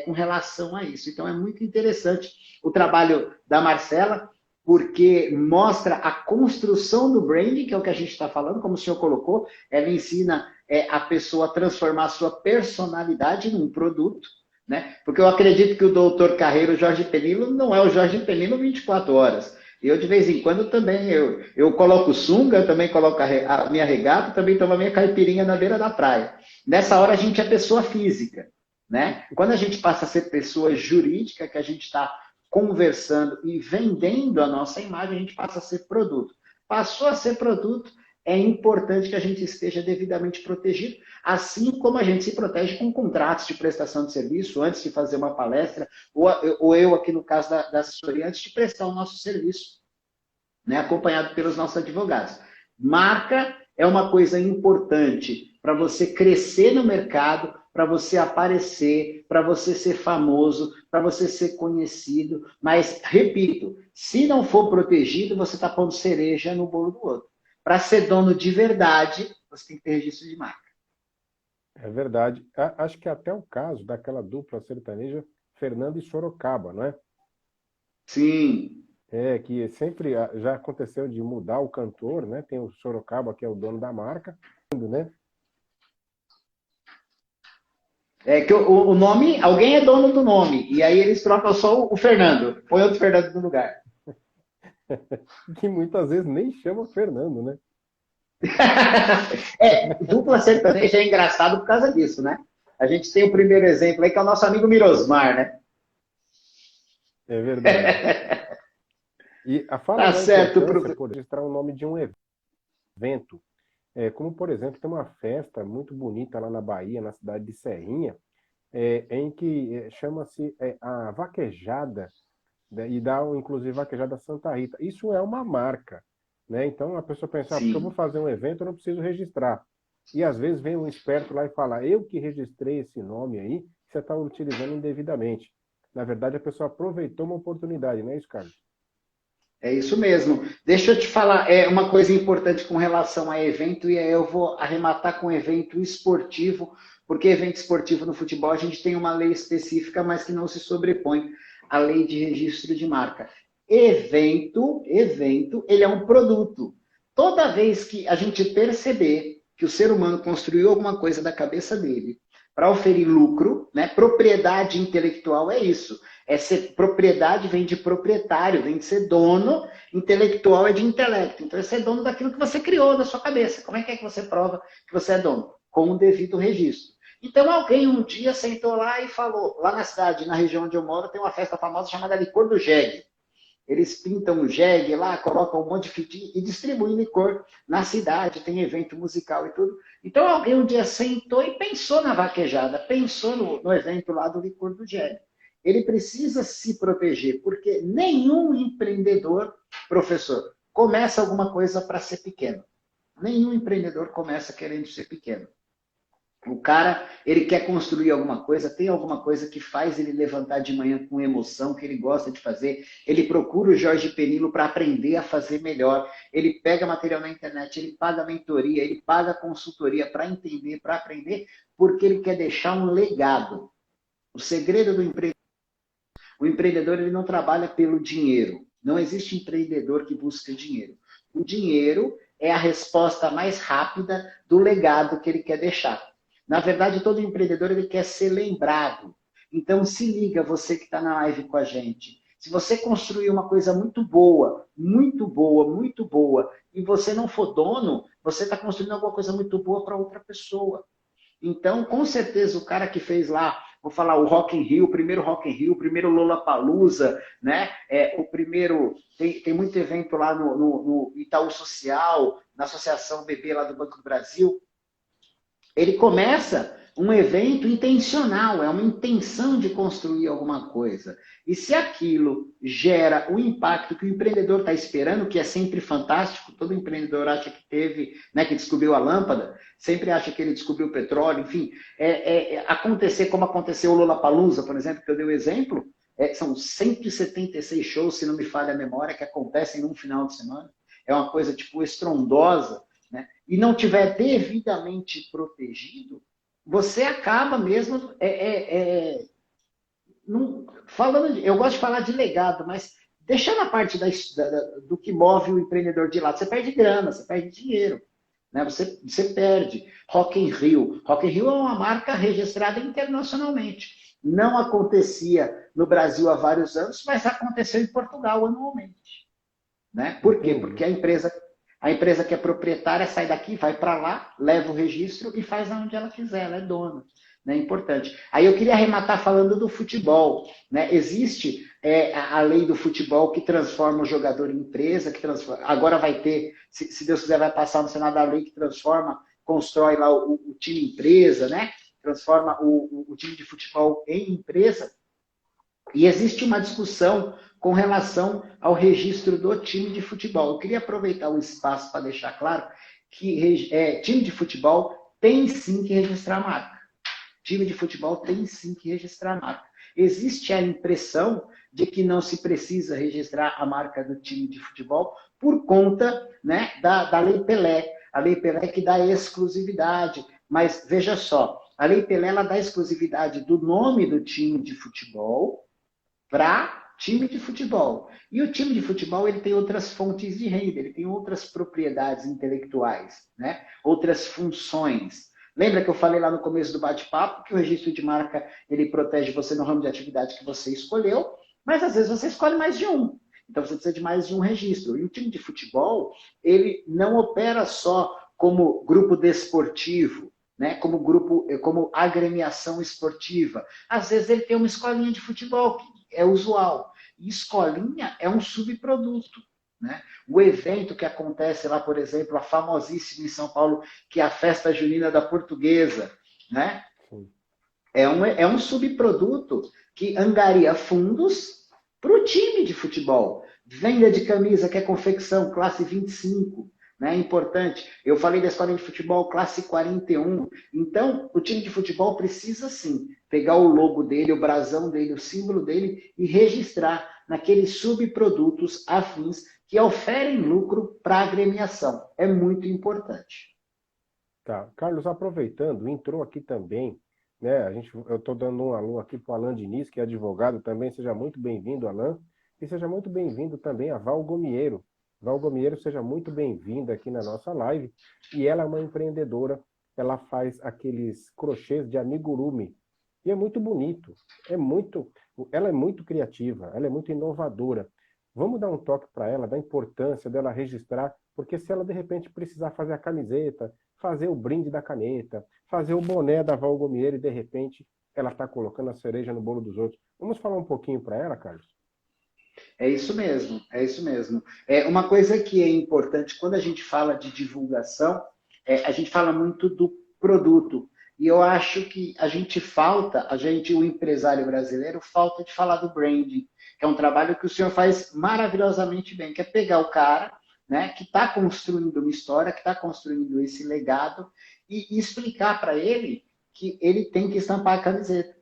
com relação a isso. Então, é muito interessante o trabalho da Marcela, porque mostra a construção do branding, que é o que a gente está falando, como o senhor colocou, ela ensina a pessoa a transformar a sua personalidade num produto, né? Porque eu acredito que o doutor Carreiro Jorge Penilo não é o Jorge Penilo 24 horas. Eu, de vez em quando, também, eu coloco sunga, também coloco a minha regata, também tomo a minha caipirinha na beira da praia. Nessa hora, a gente é pessoa física, né? Quando a gente passa a ser pessoa jurídica, que a gente está conversando e vendendo a nossa imagem, a gente passa a ser produto. Passou a ser produto, é importante que a gente esteja devidamente protegido, assim como a gente se protege com contratos de prestação de serviço, antes de fazer uma palestra, ou eu aqui no caso da assessoria, antes de prestar o nosso serviço, né, acompanhado pelos nossos advogados. Marca é uma coisa importante para você crescer no mercado, para você aparecer, para você ser famoso, para você ser conhecido, mas, repito, se não for protegido, você está pondo cereja no bolo do outro. Para ser dono de verdade, você tem que ter registro de marca. É verdade. Acho que até o caso daquela dupla sertaneja, Fernando e Sorocaba, não é? Sim. É, que sempre já aconteceu de mudar o cantor, né? Tem o Sorocaba, que é o dono da marca, né? É que o nome, alguém é dono do nome, e aí eles trocam só o Fernando, põe outro Fernando no lugar. Que muitas vezes nem chama Fernando, né? Dupla sertaneja é engraçado por causa disso, né? A gente tem o primeiro exemplo aí, que é o nosso amigo Mirosmar, né? É verdade. E fala Tá da certo, importância, professor. por registrar o nome de um evento. Como, por exemplo, tem uma festa muito bonita lá na Bahia, na cidade de Serrinha, em que chama-se a Vaquejada, né, e dá inclusive Vaquejada Santa Rita. Isso é uma marca, né? Então a pessoa pensa, porque eu vou Sim, fazer um evento, eu não preciso registrar. E às vezes vem um esperto lá e fala, eu que registrei esse nome aí, você está utilizando indevidamente. Na verdade, a pessoa aproveitou uma oportunidade, não é isso, Carlos? é isso mesmo. Deixa eu te falar, uma coisa importante com relação a evento, e aí eu vou arrematar com evento esportivo, porque evento esportivo no futebol a gente tem uma lei específica, mas que não se sobrepõe à lei de registro de marca. Evento, ele é um produto. Toda vez que a gente perceber que o ser humano construiu alguma coisa da cabeça dele para oferir lucro, né? Propriedade intelectual é isso. É ser propriedade vem de proprietário, vem de ser dono, intelectual é de intelecto. Então é ser dono daquilo que você criou da sua cabeça. Como é que você prova que você é dono? Com o devido registro. Então alguém um dia sentou lá e falou, lá na cidade, na região onde eu moro, tem uma festa famosa chamada Licor do Jegue. Eles pintam o jegue lá, colocam um monte de fitinha e distribuem licor na cidade, tem evento musical e tudo. Então alguém um dia sentou e pensou na vaquejada, pensou no evento lá do licor do jegue. Ele precisa se proteger, porque nenhum empreendedor, professor, começa alguma coisa para ser pequeno. Nenhum empreendedor começa querendo ser pequeno. O cara, ele quer construir alguma coisa, tem alguma coisa que faz ele levantar de manhã com emoção, que ele gosta de fazer. Ele procura o Jorge Penilo para aprender a fazer melhor. Ele pega material na internet, ele paga mentoria, ele paga consultoria para entender, para aprender, porque ele quer deixar um legado. O segredo do empreendedor, o empreendedor ele não trabalha pelo dinheiro. Não existe empreendedor que busca dinheiro. O dinheiro é a resposta mais rápida do legado que ele quer deixar. Na verdade, todo empreendedor ele quer ser lembrado. Então, se liga, você que está na live com a gente. Se você construir uma coisa muito boa, muito boa, muito boa, e você não for dono, você está construindo alguma coisa muito boa para outra pessoa. Então, com certeza, o cara que fez lá, vou falar, o Rock in Rio, o primeiro Rock in Rio, o primeiro Lollapalooza, né? O primeiro, tem muito evento lá no Itaú Social, na Associação BB lá do Banco do Brasil. Ele começa um evento intencional, é uma intenção de construir alguma coisa. E se aquilo gera o impacto que o empreendedor está esperando, que é sempre fantástico, todo empreendedor acha que teve, né, que descobriu a lâmpada, sempre acha que ele descobriu o petróleo, enfim, acontecer como aconteceu o Lollapalooza, por exemplo, que eu dei o exemplo, são 176 shows, se não me falha a memória, que acontecem num final de semana. É uma coisa, tipo, estrondosa, né? E não tiver devidamente protegido, você acaba mesmo falando. Eu gosto de falar de legado, mas deixando a parte do que move o empreendedor de lado, você perde grana, você perde dinheiro, né? Você perde. Rock in Rio. Rock in Rio é uma marca registrada internacionalmente. Não acontecia no Brasil há vários anos, mas aconteceu em Portugal anualmente. Né? Por quê? Entendi. Porque a empresa que é proprietária sai daqui, vai para lá, leva o registro e faz onde ela quiser, ela é dona. Né? É importante. Aí eu queria arrematar falando do futebol. Né? Existe a lei do futebol que transforma o jogador em empresa, que transforma, agora vai ter, se Deus quiser, vai passar no Senado a lei que transforma, constrói lá o time empresa, né? Transforma o time de futebol em empresa. E existe uma discussão com relação ao registro do time de futebol. Eu queria aproveitar o espaço para deixar claro que time de futebol tem sim que registrar a marca. Time de futebol tem sim que registrar a marca. Existe a impressão de que não se precisa registrar a marca do time de futebol por conta, né, da Lei Pelé. A Lei Pelé que dá exclusividade. Mas veja só, a Lei Pelé ela dá exclusividade do nome do time de futebol para time de futebol. E o time de futebol ele tem outras fontes de renda, ele tem outras propriedades intelectuais, né? Outras funções. Lembra que eu falei lá no começo do bate-papo que o registro de marca ele protege você no ramo de atividade que você escolheu, mas às vezes você escolhe mais de um. Então você precisa de mais de um registro. E o time de futebol, ele não opera só como grupo desportivo, né? Como grupo, como agremiação esportiva. Às vezes ele tem uma escolinha de futebol, que é usual. E escolinha é um subproduto. Né? O evento que acontece lá, por exemplo, a famosíssima em São Paulo, que é a Festa Junina da Portuguesa, né? É um subproduto que angaria fundos para o time de futebol. Venda de camisa, que é confecção, classe 25, né? É importante. Eu falei da escola de futebol, classe 41. Então, o time de futebol precisa, sim, pegar o logo dele, o brasão dele, o símbolo dele e registrar naqueles subprodutos afins que oferem lucro para a agremiação. É muito importante. Tá. Carlos, aproveitando, entrou aqui também, né? Eu estou dando um alô aqui para o Alan Diniz, que é advogado também. Seja muito bem-vindo, Alan. E seja muito bem-vindo também a Val Gomiero. Val Gomiero, seja muito bem-vinda aqui na nossa live. E ela é uma empreendedora, ela faz aqueles crochês de amigurumi. E é muito bonito, ela é muito criativa, ela é muito inovadora. Vamos dar um toque para ela, da importância dela registrar, porque se ela de repente precisar fazer a camiseta, fazer o brinde da caneta, fazer o boné da Val Gomiero e de repente ela está colocando a cereja no bolo dos outros. Vamos falar um pouquinho para ela, Carlos? É isso mesmo, é isso mesmo. Uma coisa que é importante, quando a gente fala de divulgação, a gente fala muito do produto. E eu acho que o empresário brasileiro, falta de falar do branding, que é um trabalho que o senhor faz maravilhosamente bem, que é pegar o cara, né, que está construindo uma história, que está construindo esse legado, e explicar para ele que ele tem que estampar a camiseta,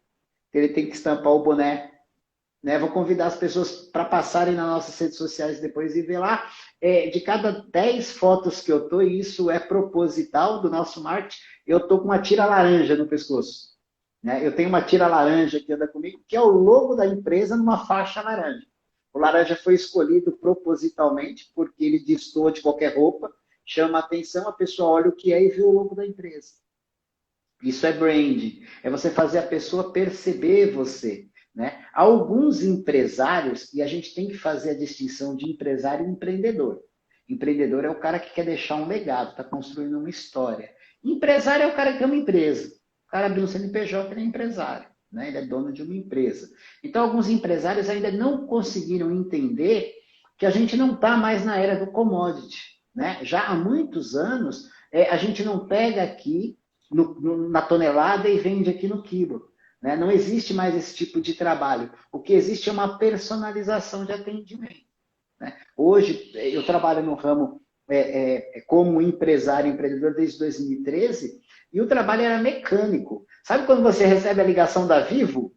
que ele tem que estampar o boné, né? Vou convidar as pessoas para passarem nas nossas redes sociais depois e ver lá. De cada 10 fotos que eu estou, e isso é proposital do nosso marketing, eu estou com uma tira laranja no pescoço. Né? Eu tenho uma tira laranja que anda comigo, que é o logo da empresa numa faixa laranja. O laranja foi escolhido propositalmente, porque ele destoa de qualquer roupa, chama a atenção, a pessoa olha o que é e vê o logo da empresa. Isso é branding. É você fazer a pessoa perceber você. Né? Alguns empresários, e a gente tem que fazer a distinção de empresário e empreendedor. Empreendedor é o cara que quer deixar um legado, está construindo uma história. Empresário é o cara que tem uma empresa. O cara abriu um CNPJ, ele é empresário. Né? Ele é dono de uma empresa. Então, alguns empresários ainda não conseguiram entender que a gente não está mais na era do commodity. Né? Já há muitos anos, a gente não pega aqui na tonelada e vende aqui no quilo. Né? Não existe mais esse tipo de trabalho. O que existe é uma personalização de atendimento. Né? Hoje, eu trabalho no ramo como empresário, empreendedor desde 2013, e o trabalho era mecânico. Sabe quando você recebe a ligação da Vivo?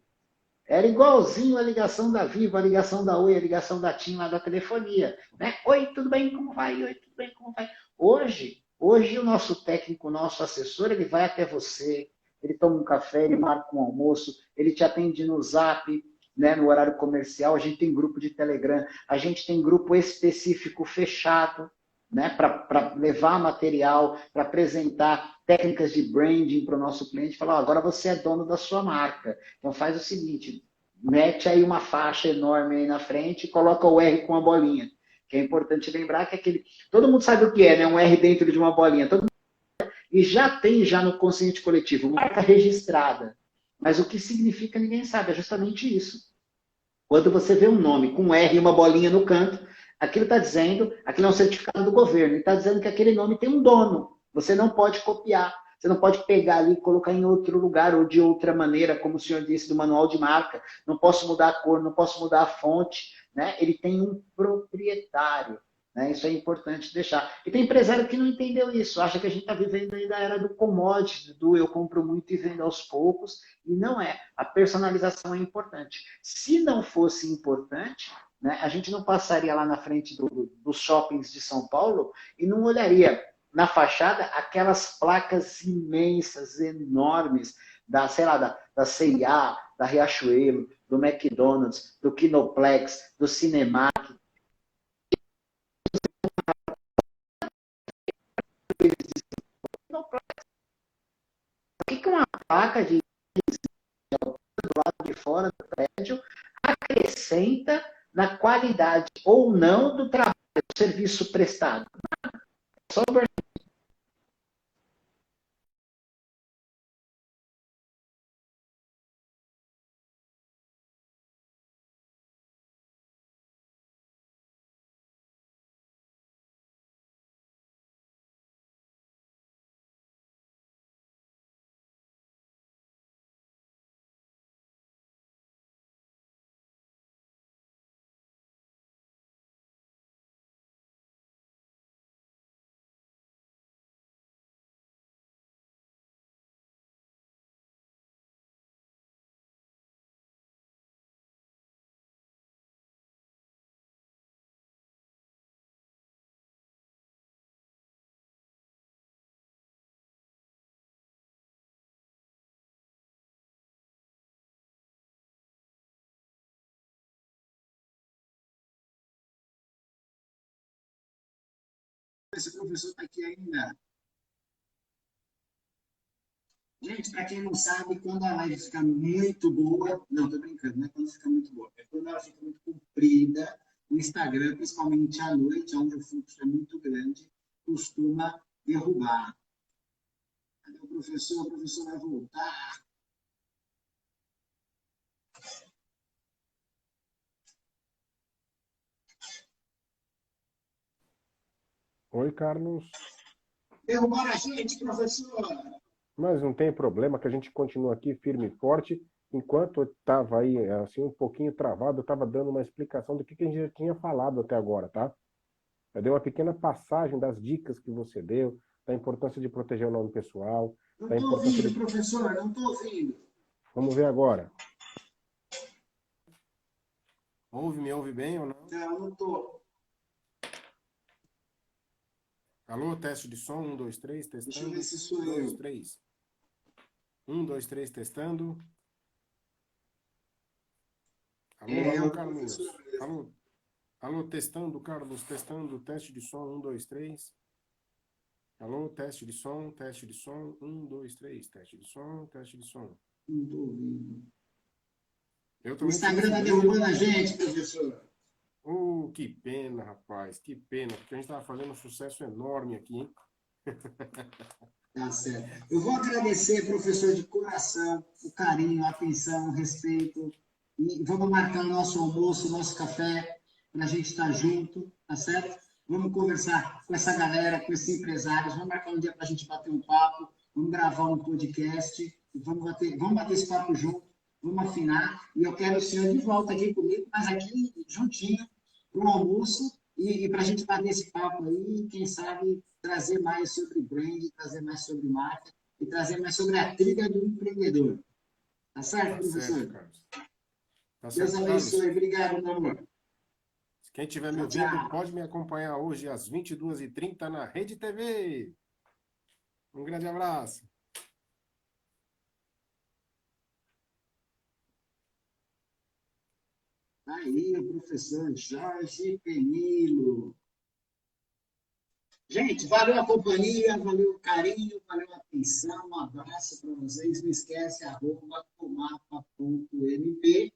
Era igualzinho a ligação da Vivo, a ligação da Oi, a ligação da TIM, lá da telefonia. Né? Oi, tudo bem? Como vai? Oi, tudo bem? Como vai? Hoje o nosso técnico, o nosso assessor, ele vai até você, ele toma um café, ele marca um almoço, ele te atende no Zap, né, no horário comercial, a gente tem grupo de Telegram, a gente tem grupo específico fechado, né, para levar material, para apresentar técnicas de branding para o nosso cliente, falar, agora você é dono da sua marca, então faz o seguinte, mete aí uma faixa enorme aí na frente e coloca o R com a bolinha, que é importante lembrar que todo mundo sabe o que é, né, um R dentro de uma bolinha, e já tem no consciente coletivo marca registrada. Mas o que significa ninguém sabe, é justamente isso. Quando você vê um nome com um R e uma bolinha no canto, aquilo está dizendo, aquilo é um certificado do governo, e está dizendo que aquele nome tem um dono. Você não pode copiar, você não pode pegar ali e colocar em outro lugar ou de outra maneira, como o senhor disse do manual de marca. Não posso mudar a cor, não posso mudar a fonte. Né? Ele tem um proprietário. Né? Isso é importante deixar. E tem empresário que não entendeu isso, acha que a gente está vivendo ainda a era do commodity, do eu compro muito e vendo aos poucos, e não é. A personalização é importante. Se não fosse importante, né, a gente não passaria lá na frente dos shoppings de São Paulo e não olharia na fachada aquelas placas imensas, enormes, da C&A, da Riachuelo, do McDonald's, do Kinoplex, do Cinemark. O que uma placa de do lado de fora do prédio acrescenta na qualidade ou não do trabalho, do serviço prestado? Só esse professor está aqui ainda. Gente, para quem não sabe, quando a live fica muito boa, não, estou brincando, não é quando fica muito boa, é quando ela fica muito comprida, o Instagram, principalmente à noite, onde o fluxo é muito grande, costuma derrubar. Cadê o professor? O professor vai voltar. Oi, Carlos. Derrubaram a gente, professor. Mas não tem problema, que a gente continua aqui firme e forte. Enquanto eu estava aí, assim, um pouquinho travado, eu estava dando uma explicação do que a gente já tinha falado até agora, tá? Eu dei uma pequena passagem das dicas que você deu, da importância de proteger o nome pessoal. Não Da estou importância ouvindo, de... professor, não estou ouvindo. Vamos ver agora. Me ouve bem ou não? Não, não estou. Alô, teste de som, 1, 2, 3, testando. Deixa eu ver se sou 1, 2, eu. 3. 1, 2, 3, testando. Alô, É alô, o Carlos. professor mesmo. Alô, alô, testando, Carlos, testando, teste de som, 1, 2, 3. Alô, teste de som, 1, 2, 3, teste de som, teste de som. Não estou ouvindo. Eu O também Instagram está tive esse derrubando a gente, professor. Oh, que pena, rapaz, que pena, porque a gente estava fazendo um sucesso enorme aqui, hein? Tá certo. Eu vou agradecer, professor, de coração, o carinho, a atenção, o respeito. E vamos marcar o nosso almoço, o nosso café, para a gente estar junto, tá certo? Vamos conversar com essa galera, com esses empresários. Vamos marcar um dia para a gente bater um papo. Vamos gravar um podcast. E vamos bater esse papo junto. Vamos afinar. E eu quero o senhor de volta aqui comigo, mas aqui juntinho, para o almoço. E para a gente bater esse papo aí, quem sabe trazer mais sobre brand, trazer mais sobre marca e trazer mais sobre a trilha do empreendedor. Tá certo, Tá professor? certo, Carlos. Tá Deus certo, abençoe. Carlos. Obrigado, meu amor. Quem estiver me Tchau, ouvindo, tchau. pode me acompanhar hoje às 22h30 na Rede TV. Um grande abraço. Tá aí o professor Jorge Penilo. Gente, valeu a companhia, valeu o carinho, valeu a atenção, um abraço para vocês. Não esquece, @comapa.mp.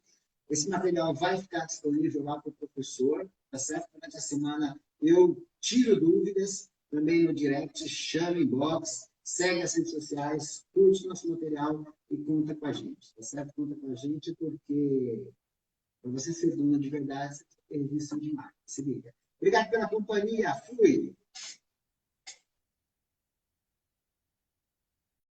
Esse material vai ficar disponível lá para o professor, tá certo? Durante a semana eu tiro dúvidas, também no direct, chama inbox, segue as redes sociais, curte nosso material e conta com a gente, tá certo? Conta com a gente porque para você ser dono de verdade, você tem que ter visto de marca. Se liga. Obrigado pela companhia. Fui!